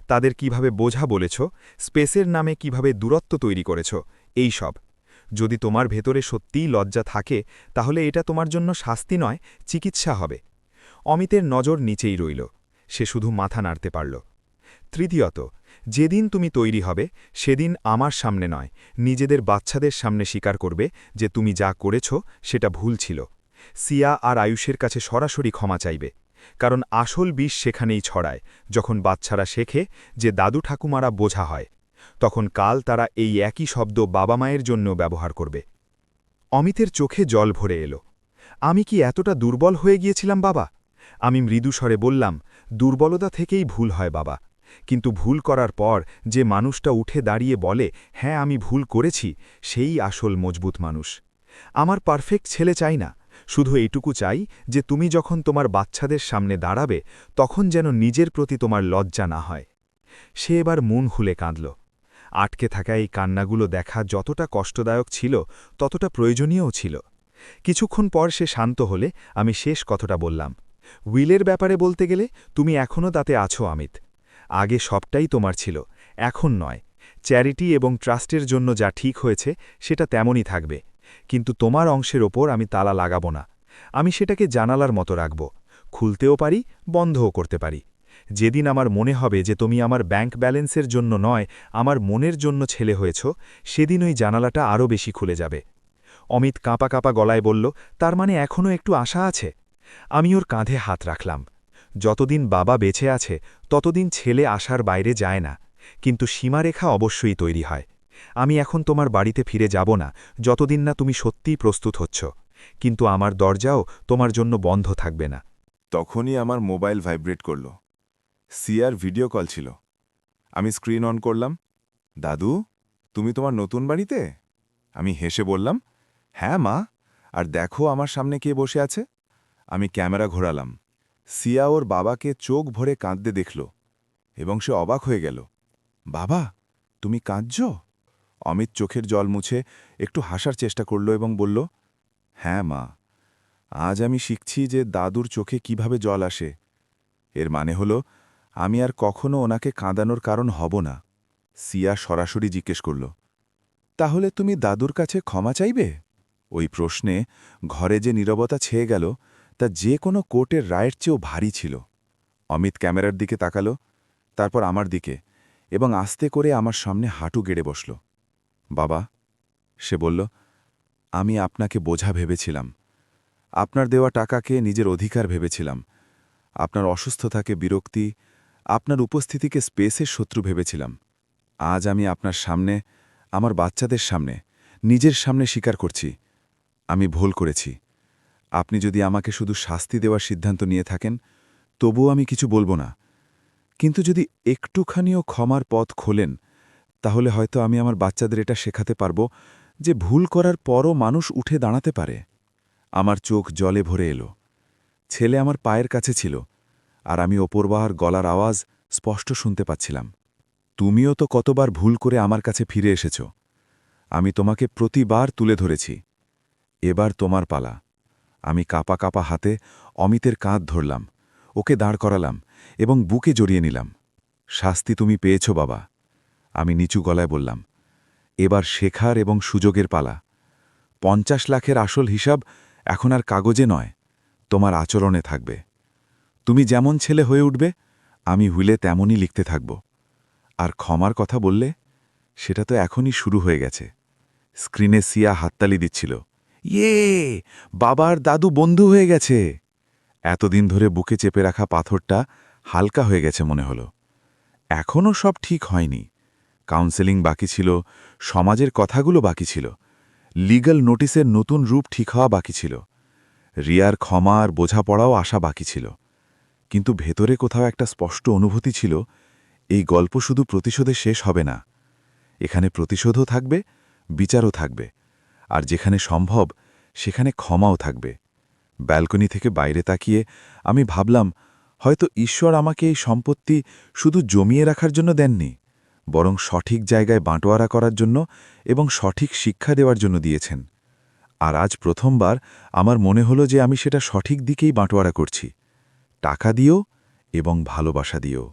তাদের কিভাবে বোঝা বলেছ, স্পেসের নামে কিভাবে দূরত্ব তৈরি করেছ, এই সব। যদি তোমার ভেতরে সত্যিই লজ্জা থাকে, তাহলে এটা তোমার জন্য শাস্তি নয়, চিকিৎসা হবে। অমিতের নজর নিচেই রইল, সে শুধু মাথা নাড়তে পারল। তৃতীয়ত, যেদিন তুমি তৈরি হবে সেদিন আমার সামনে নয়, নিজেদের বাচ্চাদের সামনে স্বীকার করবে যে তুমি যা করেছ সেটা ভুল ছিল। সিয়া আর আয়ুষের কাছে সরাসরি ক্ষমা চাইবে, কারণ আসল বিষ সেখানেই ছড়ায়, যখন বাচ্চারা শেখে যে দাদু ঠাকুমারা বোঝা হয়। তখন কাল তারা এই একই শব্দ বাবা মায়ের জন্য ব্যবহার করবে। অমিতের চোখে জল ভরে এলো। আমি কি এতটা দুর্বল হয়ে গিয়েছিলাম বাবা? আমি মৃদু স্বরে বললাম, দুর্বলতা থেকেই ভুল হয় বাবা, কিন্তু ভুল করার পর যে মানুষটা উঠে দাঁড়িয়ে বলে, হ্যাঁ আমি ভুল করেছি, সেই আসল মজবুত মানুষ। আমার পারফেক্ট ছেলে চাই না, শুধু এইটুকু চাই যে তুমি যখন তোমার বাচ্চাদের সামনে দাঁড়াবে তখন যেন নিজের প্রতি তোমার লজ্জা না হয়। সে এবার মন খুলে কাঁদল। আটকে থাকা এই কান্নাগুলো দেখা যতটা কষ্টদায়ক ছিল ততটা প্রয়োজনীয়ও ছিল। কিছুক্ষণ পর সে শান্ত হলে আমি শেষ কথাটা বললাম, উইলের ব্যাপারে বলতে গেলে তুমি এখনও তাতে আছো অমিত। আগে সবটাই তোমার ছিল, এখন নয়। চ্যারিটি এবং ট্রাস্টের জন্য যা ঠিক হয়েছে সেটা তেমনই থাকবে, কিন্তু তোমার অংশের ওপর আমি তালা লাগাবো না। আমি সেটাকে জানালার মতো রাখব, খুলতেও পারি, বন্ধও করতে পারি। যেদিন আমার মনে হবে যে তুমি আমার ব্যাংক ব্যালেন্সের জন্য নয়, আমার মনের জন্য ছেলে হয়েছ, সেদিন ওই জানালাটা আরও বেশি খুলে যাবে। অমিত কাঁপা কাঁপা গলায় বলল, তার মানে এখনও একটু আশা আছে? আমি ওর কাঁধে হাত রাখলাম। যতদিন বাবা বেঁচে আছে ততদিন ছেলে আশার বাইরে যায় না, কিন্তু সীমারেখা অবশ্যই তৈরি হয়। আমি এখন তোমার বাড়িতে ফিরে যাব না যতদিন না তুমি সত্যিই প্রস্তুত হচ্ছ, কিন্তু আমার দরজাও তোমার জন্য বন্ধ থাকবে না। তখনই আমার মোবাইল ভাইব্রেট করল। সিয়ার ভিডিও কল ছিল। আমি স্ক্রিন অন করলাম। দাদু, তুমি তোমার নতুন বাড়িতে? আমি হেসে বললাম, হ্যাঁ মা, আর দেখো আমার সামনে কে বসে আছে। আমি ক্যামেরা ঘোরালাম। সিয়া ওর বাবাকে চোখ ভরে কাঁদতে দেখল এবং সে অবাক হয়ে গেল। বাবা, তুমি কাঁদছ? অমিত চোখের জল মুছে একটু হাসার চেষ্টা করল এবং বলল, হ্যাঁ মা, আজ আমি শিখছি যে দাদুর চোখে কিভাবে জল আসে। এর মানে হল আমি আর কখনো ওনাকে কাঁদানোর কারণ হব না। সিয়া সরাসরি জিজ্ঞেস করল, তাহলে তুমি দাদুর কাছে ক্ষমা চাইবে? ওই প্রশ্নে ঘরে যে নীরবতা ছেয়ে গেল তা যে কোনো কোর্টের রায়ের চেয়েও ভারী ছিল। অমিত ক্যামেরার দিকে তাকাল, তারপর আমার দিকে, এবং আস্তে করে আমার সামনে হাঁটু গেড়ে বসল। বাবা, সে বলল, আমি আপনাকে বোঝা ভেবেছিলাম। আপনার দেওয়া টাকাকে নিজের অধিকার ভেবেছিলাম। আপনার অসুস্থতাকে বিরক্তি, আপনার উপস্থিতিকে স্পেসের শত্রু ভেবেছিলাম। আজ আমি আপনার সামনে, আমার বাচ্চাদের সামনে, নিজের সামনে স্বীকার করছি, আমি ভুল করেছি। আপনি যদি আমাকে শুধু শাস্তি দেওয়ার সিদ্ধান্ত নিয়ে থাকেন, তবুও আমি কিছু বলবো না। কিন্তু যদি একটুখানিও ক্ষমার পথ খোলেন, তাহলে হয়তো আমি আমার বাচ্চাদের এটা শেখাতে পারব যে ভুল করার পরও মানুষ উঠে দাঁড়াতে পারে। আমার চোখ জলে ভরে এলো। ছেলে আমার পায়ের কাছে ছিল, আর আমি ওপরবাহার গলার আওয়াজ স্পষ্ট শুনতে পাচ্ছিলাম। তুমিও তো কতবার ভুল করে আমার কাছে ফিরে এসেছ। আমি তোমাকে প্রতিবার তুলে ধরেছি। এবার তোমার পালা। আমি কাপা কাপা হাতে অমিতের কাঁধ ধরলাম, ওকে দাঁড় করালাম এবং বুকে জড়িয়ে নিলাম। শাস্তি তুমি পেয়েছ বাবা, আমি নিচু গলায় বললাম। এবার শেখার এবং সুযোগের পালা। 50 লাখের আসল হিসাব এখন আর কাগজে নয়, তোমার আচরণে থাকবে। তুমি যেমন ছেলে হয়ে উঠবে, আমি হুইলে তেমনই লিখতে থাকব। আর ক্ষমার কথা বললে, সেটা তো এখনই শুরু হয়ে গেছে। স্ক্রিনে সিয়া হাততালি দিচ্ছিল। ইয়ে, বাবার দাদু বন্ধু হয়ে গেছে। এতদিন ধরে বুকে চেপে রাখা পাথরটা হালকা হয়ে গেছে মনে হলো। এখনও সব ঠিক হয়নি। কাউন্সেলিং বাকি ছিল, সমাজের কথাগুলো বাকি ছিল, লিগ্যাল নোটিসের নতুন রূপ ঠিক হওয়া বাকি ছিল, রিয়ার ক্ষমা আর বোঝাপড়াও আসা বাকি ছিল। কিন্তু ভেতরে কোথাও একটা স্পষ্ট অনুভূতি ছিল, এই গল্প শুধু প্রতিশোধে শেষ হবে না। এখানে প্রতিশোধও থাকবে, বিচারও থাকবে, আর যেখানে সম্ভব সেখানে ক্ষমাও থাকবে। ব্যালকনি থেকে বাইরে তাকিয়ে আমি ভাবলাম, হয়তো ঈশ্বর আমাকে এই সম্পত্তি শুধু জমিয়ে রাখার জন্য দেননি, বরং সঠিক জায়গায় বাঁটোয়ারা করার জন্য এবং সঠিক শিক্ষা দেওয়ার জন্য দিয়েছেন। আর আজ প্রথমবার আমার মনে হলো যে আমি সেটা সঠিক দিকেই বাঁটোয়ারা করছি, টাকা দিয়েও এবং ভালোবাসা দিয়েও।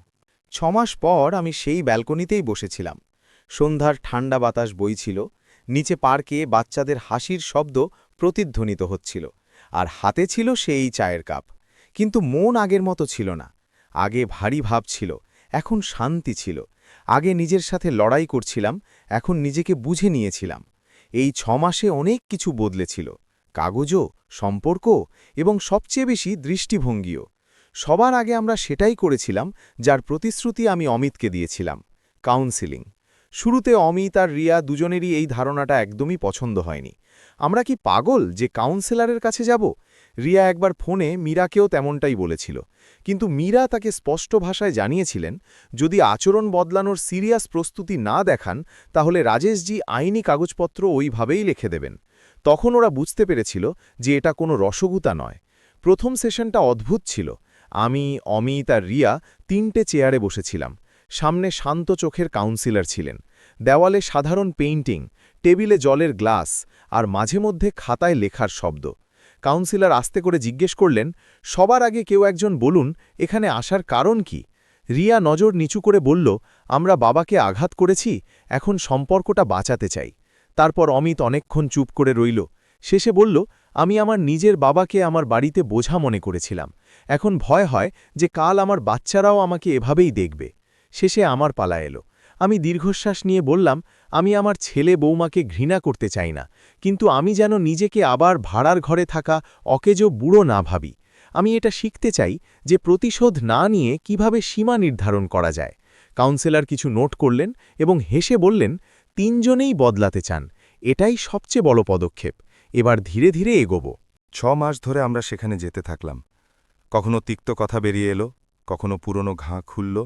6 মাস পর আমি সেই ব্যালকনিতেই বসেছিলাম। সন্ধ্যার ঠান্ডা বাতাস বইছিল, নিচে পার্কে বাচ্চাদের হাসির শব্দ প্রতিধ্বনিত হচ্ছিল, আর হাতে ছিল সেই চায়ের কাপ। কিন্তু মন আগের মতো ছিল না। আগে ভারী ভাব ছিল, এখন শান্তি ছিল। আগে নিজের সাথে লড়াই করছিলাম, এখন নিজেকে বুঝে নিয়েছিলাম। এই 6 মাসে অনেক কিছু বদলেছিল, কাগজও, সম্পর্ক এবং সবচেয়ে বেশি দৃষ্টিভঙ্গিও। সবার আগে আমরা সেটাই করেছিলাম যার প্রতিশ্রুতি আমি অমিতকে দিয়েছিলাম, কাউন্সিলিং। শুরুতে অমিত আর রিয়া দুজনেরই এই ধারণাটা একদমই পছন্দ হয়নি। আমরা কি পাগল যে কাউন্সেলরের কাছে যাব? রিয়া একবার ফোনে মীরাকেও তেমনটাই বলেছিল। কিন্তু মীরা তাকে স্পষ্ট ভাষায় জানিয়েছিলেন, যদি আচরণ বদলানোর সিরিয়াস প্রস্তুতি না দেখান, তাহলে রাজেশজি আইনি কাগজপত্র ওইভাবেই লিখে দেবেন। তখন ওরা বুঝতে পেরেছিল যে এটা কোনো রসগুতা নয়। প্রথম সেশনটা অদ্ভুত ছিল। আমি, অমিত আর রিয়া 3টে চেয়ারে বসেছিলাম। সামনে শান্ত চোখের কাউন্সিলর ছিলেন। দেওয়ালে সাধারণ পেইন্টিং, টেবিলে জলের গ্লাস, আর মাঝে মধ্যে খাতায় লেখার শব্দ। কাউন্সিলর আস্তে করে জিজ্ঞেস করলেন, সবার আগে কেউ একজন বলুন, এখানে আসার কারণ কি? রিয়া নজর নিচু করে বলল, আমরা বাবাকে আঘাত করেছি, এখন সম্পর্কটা বাঁচাতে চাই। তারপর অমিত অনেকক্ষণ চুপ করে রইল। শেষে বলল, আমি আমার নিজের বাবাকে আমার বাড়িতে বোঝা মনে করেছিলাম। এখন ভয় হয় যে কাল আমার বাচ্চারাও আমাকে এভাবেই দেখবে। শেষে আমার পালা এলো। আমি দীর্ঘশ্বাস নিয়ে বললাম, আমি আমার ছেলে বৌমাকে ঘৃণা করতে চাই না, কিন্তু আমি যেন নিজেকে আবার ভাড়ার ঘরে থাকা অকেজো বুড়ো না ভাবি। আমি এটা শিখতে চাই যে প্রতিশোধ না নিয়ে কিভাবে সীমা নির্ধারণ করা যায়। কাউন্সেলর কিছু নোট করলেন এবং হেসে বললেন, 3 জনেই বদলাতে চান, এটাই সবচেয়ে বড় পদক্ষেপ। এবার ধীরে ধীরে এগোব। 6 মাস ধরে আমরা সেখানে যেতে থাকলাম। কখনো তিক্ত কথা বেরিয়ে এলো, কখনো পুরনো ঘা খুলল,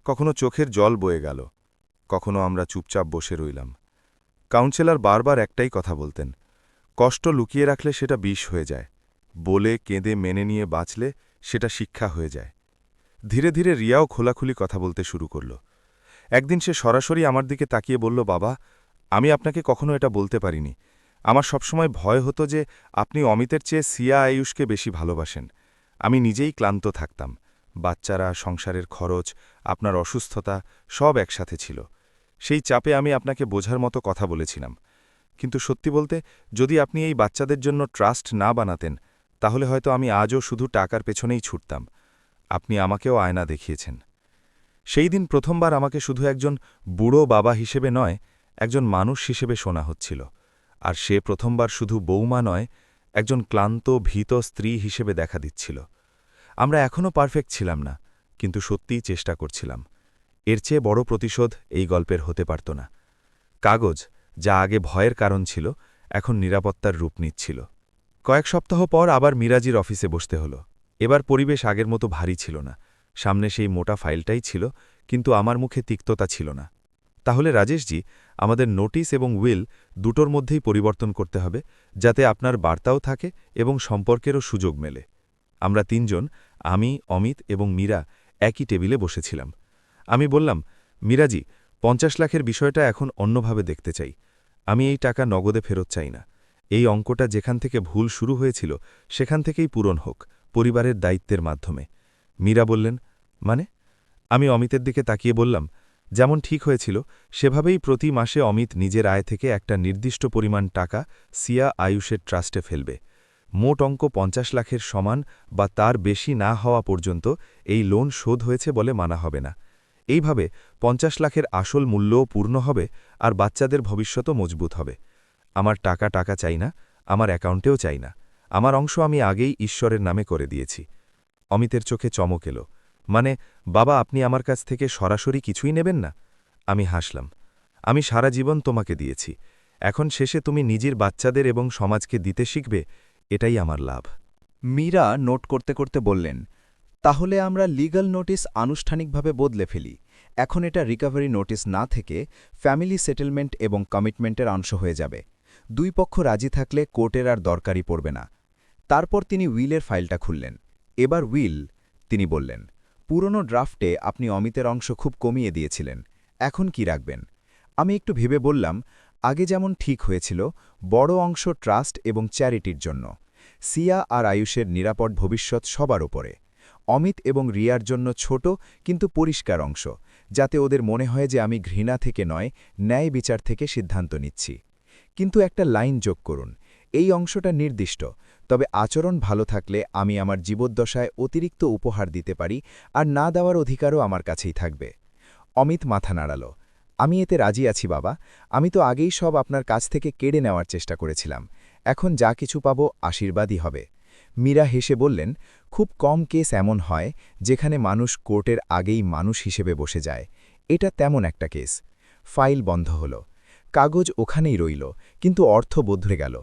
কখনো চোখের জল বয়ে গেল, কখনো আমরা চুপচাপ বসে রইলাম। কাউন্সেলর বারবার একটাই কথা বলতেন, কষ্ট লুকিয়ে রাখলে সেটা বিষ হয়ে যায়, বলে কেঁদে মেনে নিয়ে বাঁচলে সেটা শিক্ষা হয়ে যায়। ধীরে ধীরে রিয়াও খোলাখুলি কথা বলতে শুরু করল। একদিন সে সরাসরি আমার দিকে তাকিয়ে বলল, বাবা, আমি আপনাকে কখনো এটা বলতে পারিনি। আমার সবসময় ভয় হতো যে আপনি অমিতের চেয়ে সিয়া আয়ুষকে বেশি ভালোবাসেন। আমি নিজেই ক্লান্ত থাকতাম। বাচ্চারা, সংসারের খরচ, আপনার অসুস্থতা সব একসাথে ছিল। সেই চাপে আমি আপনাকে বোঝার মতো কথা বলেছিলাম। কিন্তু সত্যি বলতে, যদি আপনি এই বাচ্চাদের জন্য ট্রাস্ট না বানাতেন, তাহলে হয়তো আমি আজও শুধু টাকার পেছনেই ছুটতাম। আপনি আমাকেও আয়না দেখিয়েছেন। সেই দিন প্রথমবার আমাকে শুধু একজন বুড়ো বাবা হিসেবে নয়, একজন মানুষ হিসেবে শোনা হচ্ছিল। আর সে প্রথমবার শুধু বৌমা নয়, একজন ক্লান্ত ভীত স্ত্রী হিসেবে দেখা দিচ্ছিল। আমরা এখনও পারফেক্ট ছিলাম না, কিন্তু সত্যিই চেষ্টা করছিলাম। এর চেয়ে বড় প্রতিশোধ এই গল্পের হতে পারত না। কাগজ, যা আগে ভয়ের কারণ ছিল, এখন নিরাপত্তার রূপ নিচ্ছিল। কয়েক সপ্তাহ পর আবার মিরাজির অফিসে বসতে হলো। এবার পরিবেশ আগের মতো ভারী ছিল না। সামনে সেই মোটা ফাইলটাই ছিল, কিন্তু আমার মুখে তিক্ততা ছিল না। তাহলে রাজেশজি, আমাদের নোটিশ এবং উইল দুটোর মধ্যেই পরিবর্তন করতে হবে, যাতে আপনার বার্তাও থাকে এবং সম্পর্কেরও সুযোগ মেলে। আমরা তিনজন, আমি, অমিত এবং মীরা, একই টেবিলে বসেছিলাম। আমি বললাম, মীরাজি, 50 লাখের বিষয়টা এখন অন্যভাবে দেখতে চাই। আমি এই টাকা নগদে ফেরত চাই না। এই অঙ্কটা যেখান থেকে ভুল শুরু হয়েছিল সেখান থেকেই পূরণ হোক, পরিবারের দায়িত্বের মাধ্যমে। মীরা বললেন, মানে? আমি অমিতের দিকে তাকিয়ে বললাম, যেমন ঠিক হয়েছিল সেভাবেই প্রতি মাসে অমিত নিজের আয় থেকে একটা নির্দিষ্ট পরিমাণ টাকা সিয়া আয়ুষের ট্রাস্টে ফেলবে। মোট অঙ্ক 50 লাখের সমান বা তার বেশি না হওয়া পর্যন্ত এই লোন শোধ হয়েছে বলে মানা হবে না। এইভাবে 50 লাখের আসল মূল্যও পূর্ণ হবে আর বাচ্চাদের ভবিষ্যতও মজবুত হবে। আমার টাকা চাই না, আমার অ্যাকাউন্টেও চাই না। আমার অংশ আমি আগেই ঈশ্বরের নামে করে দিয়েছি। অমিতের চোখে চমক এলো। মানে, বাবা, আপনি আমার কাছ থেকে সরাসরি কিছুই নেবেন না? আমি হাসলাম। আমি সারা জীবন তোমাকে দিয়েছি। এখন শেষে তুমি নিজের বাচ্চাদের এবং সমাজকে দিতে শিখবে, এটাই আমার লাভ। মীরা নোট করতে করতে বললেন, তাহলে আমরা লিগ্যাল নোটিস আনুষ্ঠানিকভাবে বদলে ফেলি। এখন এটা রিকভারি নোটিস না থেকে ফ্যামিলি সেটেলমেন্ট এবং কমিটমেন্টের অংশ হয়ে যাবে। দুই পক্ষ রাজি থাকলে কোর্টের আর দরকারই পড়বে না। তারপর তিনি উইলের ফাইলটা খুললেন। এবার উইল, তিনি বললেন, পুরনো ড্রাফটে আপনি অমিতের অংশ খুব কমিয়ে দিয়েছিলেন। এখন কি রাখবেন? আমি একটু ভেবে বললাম, আগে যেমন ঠিক হয়েছিল, বড় অংশ ট্রাস্ট এবং চ্যারিটির জন্য। সিয়া আর আয়ুষের নিরাপদ ভবিষ্যৎ সবার ওপরে। অমিত এবং রিয়ার জন্য ছোট কিন্তু পরিষ্কার অংশ, যাতে ওদের মনে হয় যে আমি ঘৃণা থেকে নয়, ন্যায় বিচার থেকে সিদ্ধান্ত নিচ্ছি। কিন্তু একটা লাইন যোগ করুন, এই অংশটা নির্দিষ্ট, তবে আচরণ ভালো থাকলে আমি আমার জীবদ্দশায় অতিরিক্ত উপহার দিতে পারি, আর না দেওয়ার অধিকারও আমার কাছেই থাকবে। অমিত মাথা নাড়াল। আমি এতে রাজি আছি বাবা। আমি তো আগেই সব আপনার কাছ থেকে কেড়ে নেওয়ার চেষ্টা করেছিলাম। এখন যা কিছু পাব আশীর্বাদই হবে। মীরা হেসে বললেন, খুব কম কেস এমন হয় যেখানে মানুষ কোর্টের আগেই মানুষ হিসেবে বসে যায়। এটা তেমন একটা কেস। ফাইল বন্ধ হল। কাগজ ওখানেই রইল, কিন্তু অর্থ বদলে গেল।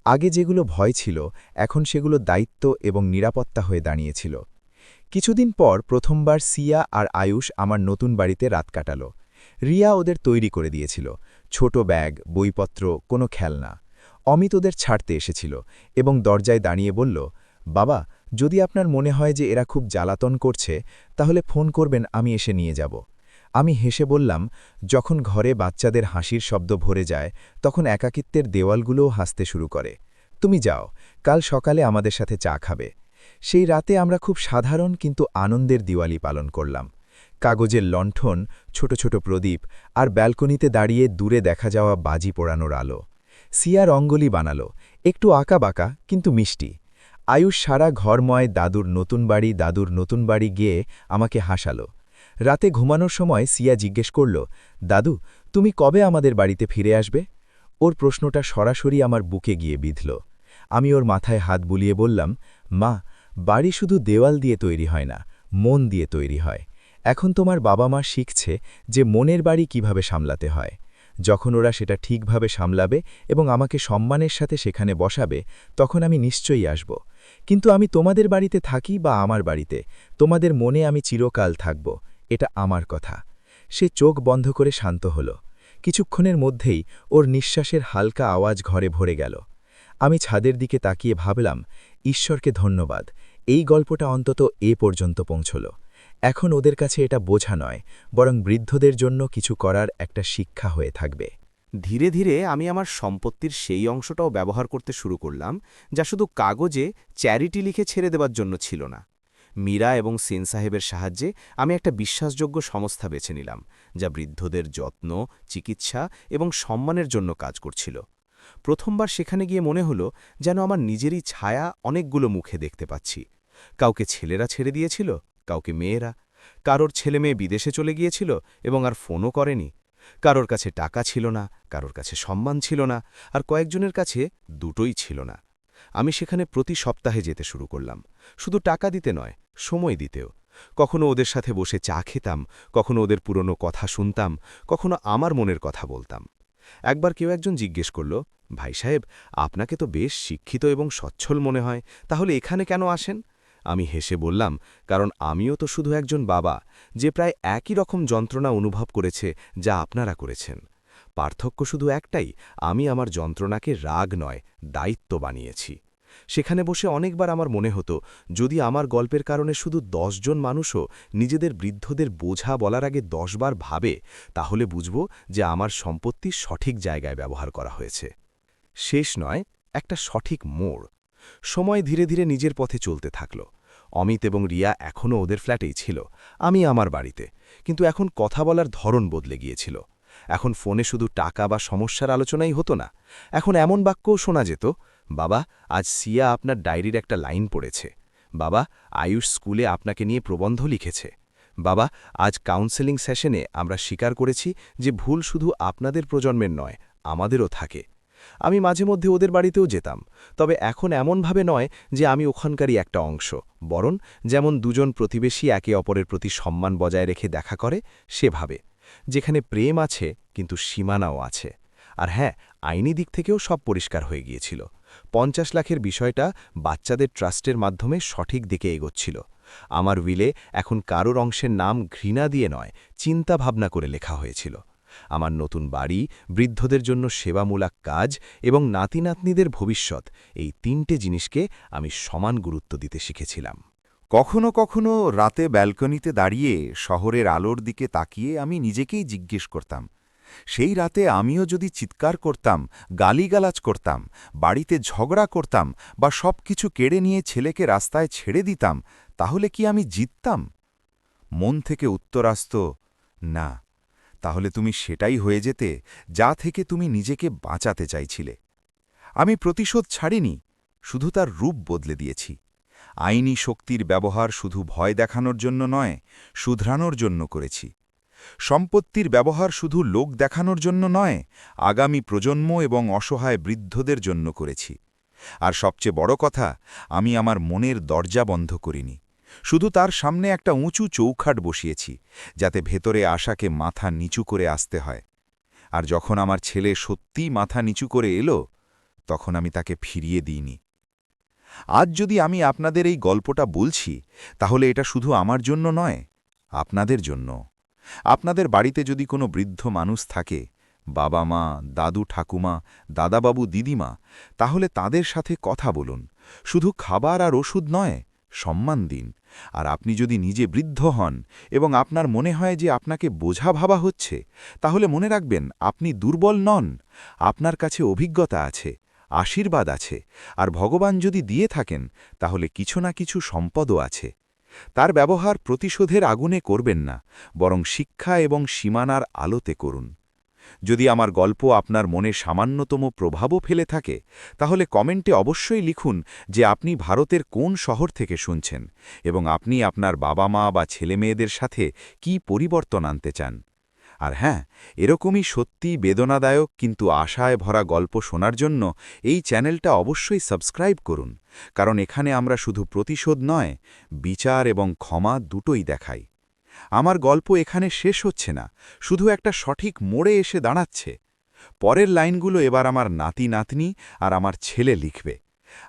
আগে যেগুলো ভয় ছিল, এখন সেগুলো দায়িত্ব এবং নিরাপত্তা হয়ে দাঁড়িয়েছিল। কিছুদিন পর প্রথমবার সিয়া আর আয়ুষ আমার নতুন বাড়িতে রাত কাটাল। রিয়া ওদের তৈরি করে দিয়েছিল, ছোট ব্যাগ, বইপত্র, কোনো খেলনা। অমিত ওদের ছাড়তে এসেছিল এবং দরজায় দাঁড়িয়ে বলল, বাবা, যদি আপনার মনে হয় যে এরা খুব জ্বালাতন করছে, তাহলে ফোন করবেন, আমি এসে নিয়ে যাব। আমি হেসে বললাম, যখন ঘরে বাচ্চাদের হাসির শব্দ ভরে যায়, তখন একাকিত্বের দেওয়ালগুলোও হাসতে শুরু করে। তুমি যাও, কাল সকালে আমাদের সাথে চা খাবে। সেই রাতে আমরা খুব সাধারণ কিন্তু আনন্দের দিওয়ালি পালন করলাম। কাগজের লণ্ঠন, ছোট ছোট প্রদীপ আর ব্যালকনিতে দাঁড়িয়ে দূরে দেখা যাওয়া বাজি পোড়ানোর আলো। সিয়া রঙ্গোলি বানালো, একটু আঁকাবাঁকা কিন্তু মিষ্টি। আয়ুষ সারা ঘরময় দাদুর নতুন বাড়ি গিয়ে আমাকে হাসালো। রাতে ঘুমানোর সময় সিয়া জিজ্ঞেস করল, দাদু, তুমি কবে আমাদের বাড়িতে ফিরে আসবে? ওর প্রশ্নটা সরাসরি আমার বুকে গিয়ে বিঁধল। আমি ওর মাথায় হাত বুলিয়ে বললাম, মা, বাড়ি শুধু দেওয়াল দিয়ে তৈরি হয় না, মন দিয়ে তৈরি হয়। এখন তোমার বাবা মা শিখছে যে মনের বাড়ি কিভাবে সামলাতে হয়। যখন ওরা সেটা ঠিকভাবে সামলাবে এবং আমাকে সম্মানের সাথে সেখানে বসাবে, তখন আমি নিশ্চয়ই আসব। কিন্তু আমি তোমাদের বাড়িতে থাকি বা আমার বাড়িতে, তোমাদের মনে আমি চিরকাল থাকব, এটা আমার কথা। সে চোখ বন্ধ করে শান্ত হল। কিছুক্ষণের মধ্যেই ওর নিঃশ্বাসের হালকা আওয়াজ ঘরে ভরে গেল। আমি ছাদের দিকে তাকিয়ে ভাবলাম, ঈশ্বরকে ধন্যবাদ, এই গল্পটা অন্তত এ পর্যন্ত পৌঁছল। এখন ওদের কাছে এটা বোঝা নয়, বরং বৃদ্ধদের জন্য কিছু করার একটা শিক্ষা হয়ে থাকবে। ধীরে ধীরে আমি আমার সম্পত্তির সেই অংশটাও ব্যবহার করতে শুরু করলাম, যা শুধু কাগজে চ্যারিটি লিখে ছেড়ে দেওয়ার জন্য ছিল না। মীরা এবং সেন সাহেবের সাহায্যে আমি একটা বিশ্বাসযোগ্য সংস্থা বেছে নিলাম, যা বৃদ্ধদের যত্ন, চিকিৎসা এবং সম্মানের জন্য কাজ করছিল। প্রথমবার সেখানে গিয়ে মনে হলো যেন আমার নিজেরই ছায়া অনেকগুলো মুখে দেখতে পাচ্ছি। কাউকে ছেলেরা ছেড়ে দিয়েছিল, কাউকে মেয়েরা। কারোর ছেলেমেয়ে বিদেশে চলে গিয়েছিল এবং আর ফোনও করেনি। কারোর কাছে টাকা ছিল না, কারোর কাছে সম্মান ছিল না, আর কয়েকজনের কাছে দুটোই ছিল না। আমি সেখানে প্রতি সপ্তাহে যেতে শুরু করলাম, শুধু টাকা দিতে নয়, সময় দিতেও। কখনো ওদের সাথে বসে চা খেতাম, কখনো ওদের পুরনো কথা শুনতাম, কখনো আমার মনের কথা বলতাম। একবার কেউ একজন জিজ্ঞেস করল, ভাই সাহেব, আপনাকে তো বেশ শিক্ষিত এবং সচ্ছল মনে হয়, তাহলে এখানে কেন আসেন? আমি হেসে বললাম, কারণ আমিও তো শুধু একজন বাবা, যে প্রায় একই রকম যন্ত্রণা অনুভব করেছে যা আপনারা করেছেন। পার্থক্য শুধু একটাই, আমি আমার যন্ত্রণাকে রাগ নয়, দায়িত্ব বানিয়েছি। সেখানে বসে অনেকবার আমার মনে হতো, যদি আমার গল্পের কারণে শুধু ১০ জন মানুষও নিজেদের বৃদ্ধদের বোঝা বলার আগে ১০ বার ভাবে, তাহলে বুঝব যে আমার সম্পত্তি সঠিক জায়গায় ব্যবহার করা হয়েছে। শেষ নয়, একটা সঠিক মোড়। সময় ধীরে ধীরে নিজের পথে চলতে থাকল। অমিত এবং রিয়া এখনও ওদের ফ্ল্যাটেই ছিল, আমি আমার বাড়িতে। কিন্তু এখন কথা বলার ধরন বদলে গিয়েছিল। এখন ফোনে শুধু টাকা বা সমস্যার আলোচনাই হতো না, এখন এমন বাক্যও শোনা যেত, বাবা, আজ সিয়া আপনার ডায়েরির একটা লাইন পড়েছে। বাবা, আয়ুষ স্কুলে আপনাকে নিয়ে প্রবন্ধ লিখেছে। বাবা, আজ কাউন্সেলিং সেশনে আমরা স্বীকার করেছি যে ভুল শুধু আপনাদের প্রজন্মের নয়, আমাদেরও থাকে। আমি মাঝে মধ্যে ওদের বাড়িতেও যেতাম, তবে এখন এমনভাবে নয় যে আমি ওখানকারই একটা অংশ, বরং যেমন দুজন প্রতিবেশী একে অপরের প্রতি সম্মান বজায় রেখে দেখা করে সেভাবে, যেখানে প্রেম আছে কিন্তু সীমানাও আছে। আর হ্যাঁ, আইনি দিক থেকেও সব পরিষ্কার হয়ে গিয়েছিল। ৫০ লাখের বিষয়টা বাচ্চাদের ট্রাস্টের মাধ্যমে সঠিক দিকে এগোচ্ছিল। আমার উইলে এখন কারোর অংশের নাম ঘৃণা দিয়ে নয়, চিন্তা ভাবনা করে লেখা হয়েছিল। আমার নতুন বাড়ি, বৃদ্ধদের জন্য সেবামূলক কাজ এবং নাতিনাতনিদের ভবিষ্যৎ, এই ৩টে জিনিসকে আমি সমান গুরুত্ব দিতে শিখেছিলাম। কখনো কখনো রাতে ব্যালকনিতে দাঁড়িয়ে শহরের আলোর দিকে তাকিয়ে আমি নিজেকেই জিজ্ঞেস করতাম, সেই রাতে আমিও যদি চিৎকার করতাম, গালিগালাজ করতাম, বাড়িতে ঝগড়া করতাম বা সব কিছু কেড়ে নিয়ে ছেলেকে রাস্তায় ছেড়ে দিতাম, তাহলে কি আমি জিততাম? মন থেকে উত্তর আসত, না। তাহলে তুমি সেটাই হয়ে যেতে যা থেকে তুমি নিজেকে বাঁচাতে চাইছিলে। আমি প্রতিশোধ ছাড়িনি, শুধু তার রূপ বদলে দিয়েছি। আইনি শক্তির ব্যবহার শুধু ভয় দেখানোর জন্য নয়, শুধরানোর জন্য করেছি। সম্পত্তির ব্যবহার শুধু লোক দেখানোর জন্য নয়, আগামী প্রজন্ম এবং অসহায় বৃদ্ধদের জন্য করেছি। আর সবচেয়ে বড় কথা, আমি আমার মনের দরজা বন্ধ করিনি, শুধু তার সামনে একটা উঁচু চৌখাট বসিয়েছি, যাতে ভেতরে আশাকে মাথা নিচু করে আসতে হয়। আর যখন আমার ছেলে সত্যিই মাথা নিচু করে এলো, তখন আমি তাকে ফিরিয়ে দিইনি। আজ যদি আমি আপনাদের এই গল্পটা বলছি, তাহলে এটা শুধু আমার জন্য নয়, আপনাদের জন্য। আপনাদের বাড়িতে যদি কোনো বৃদ্ধ মানুষ থাকে, বাবা মা, দাদু ঠাকুমা, দাদাবাবু দিদিমা, তাহলে তাদের সাথে কথা বলুন। শুধু খাবার আর ওষুধ নয়, সম্মান দিন। আর আপনি যদি নিজে বৃদ্ধ হন এবং আপনার মনে হয় যে আপনাকে বোঝা ভাবা হচ্ছে, তাহলে মনে রাখবেন, আপনি দুর্বল নন। আপনার কাছে অভিজ্ঞতা আছে, আশীর্বাদ আছে, আর ভগবান যদি দিয়ে থাকেন, তাহলে কিছু না কিছু সম্পদও আছে। তার ব্যবহার প্রতিশোধের আগুনে করবেন না, বরং শিক্ষা এবং সীমানার আলোতে করুন। যদি আমার গল্প আপনার মনে সামান্যতম প্রভাবও ফেলে থাকে, তাহলে কমেন্টে অবশ্যই লিখুন যে আপনি ভারতের কোন শহর থেকে শুনছেন এবং আপনি আপনার বাবা মা বা ছেলেমেয়েদের সাথে কি পরিবর্তন আনতে চান। আর হ্যাঁ, এরকমই সত্যি বেদনাদায়ক কিন্তু আশায় ভরা গল্প শোনার জন্য এই চ্যানেলটা অবশ্যই সাবস্ক্রাইব করুন, কারণ এখানে আমরা শুধু প্রতিশোধ নয়, বিচার এবং ক্ষমা দুটোই দেখাই। আমার গল্প এখানে শেষ হচ্ছে না, শুধু একটা সঠিক মোড়ে এসে দাঁড়াচ্ছে। পরের লাইনগুলো এবার আমার নাতি নাতনি আর আমার ছেলে লিখবে।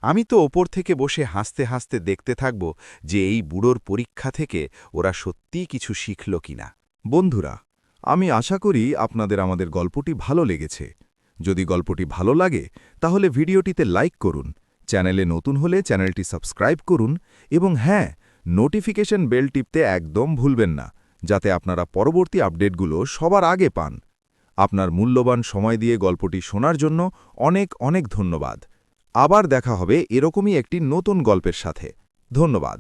আমি তো ওপর থেকে বসে হাসতে হাসতে দেখতে থাকব যে এই বুড়োর পরীক্ষা থেকে ওরা সত্যিই কিছু শিখল কিনা। বন্ধুরা, আমি আশা করি আপনাদের আমাদের গল্পটি ভালো লেগেছে। যদি গল্পটি ভালো লাগে, তাহলে ভিডিওটিতে লাইক করুন, চ্যানেলে নতুন হলে চ্যানেলটি সাবস্ক্রাইব করুন এবং হ্যাঁ, নোটিফিকেশন বেল টিপতে একদম ভুলবেন না, যাতে আপনারা পরবর্তী আপডেটগুলো সবার আগে পান। আপনার মূল্যবান সময় দিয়ে গল্পটি শোনার জন্য অনেক অনেক ধন্যবাদ। আবার দেখা হবে এরকমই একটি নতুন গল্পের সাথে। ধন্যবাদ।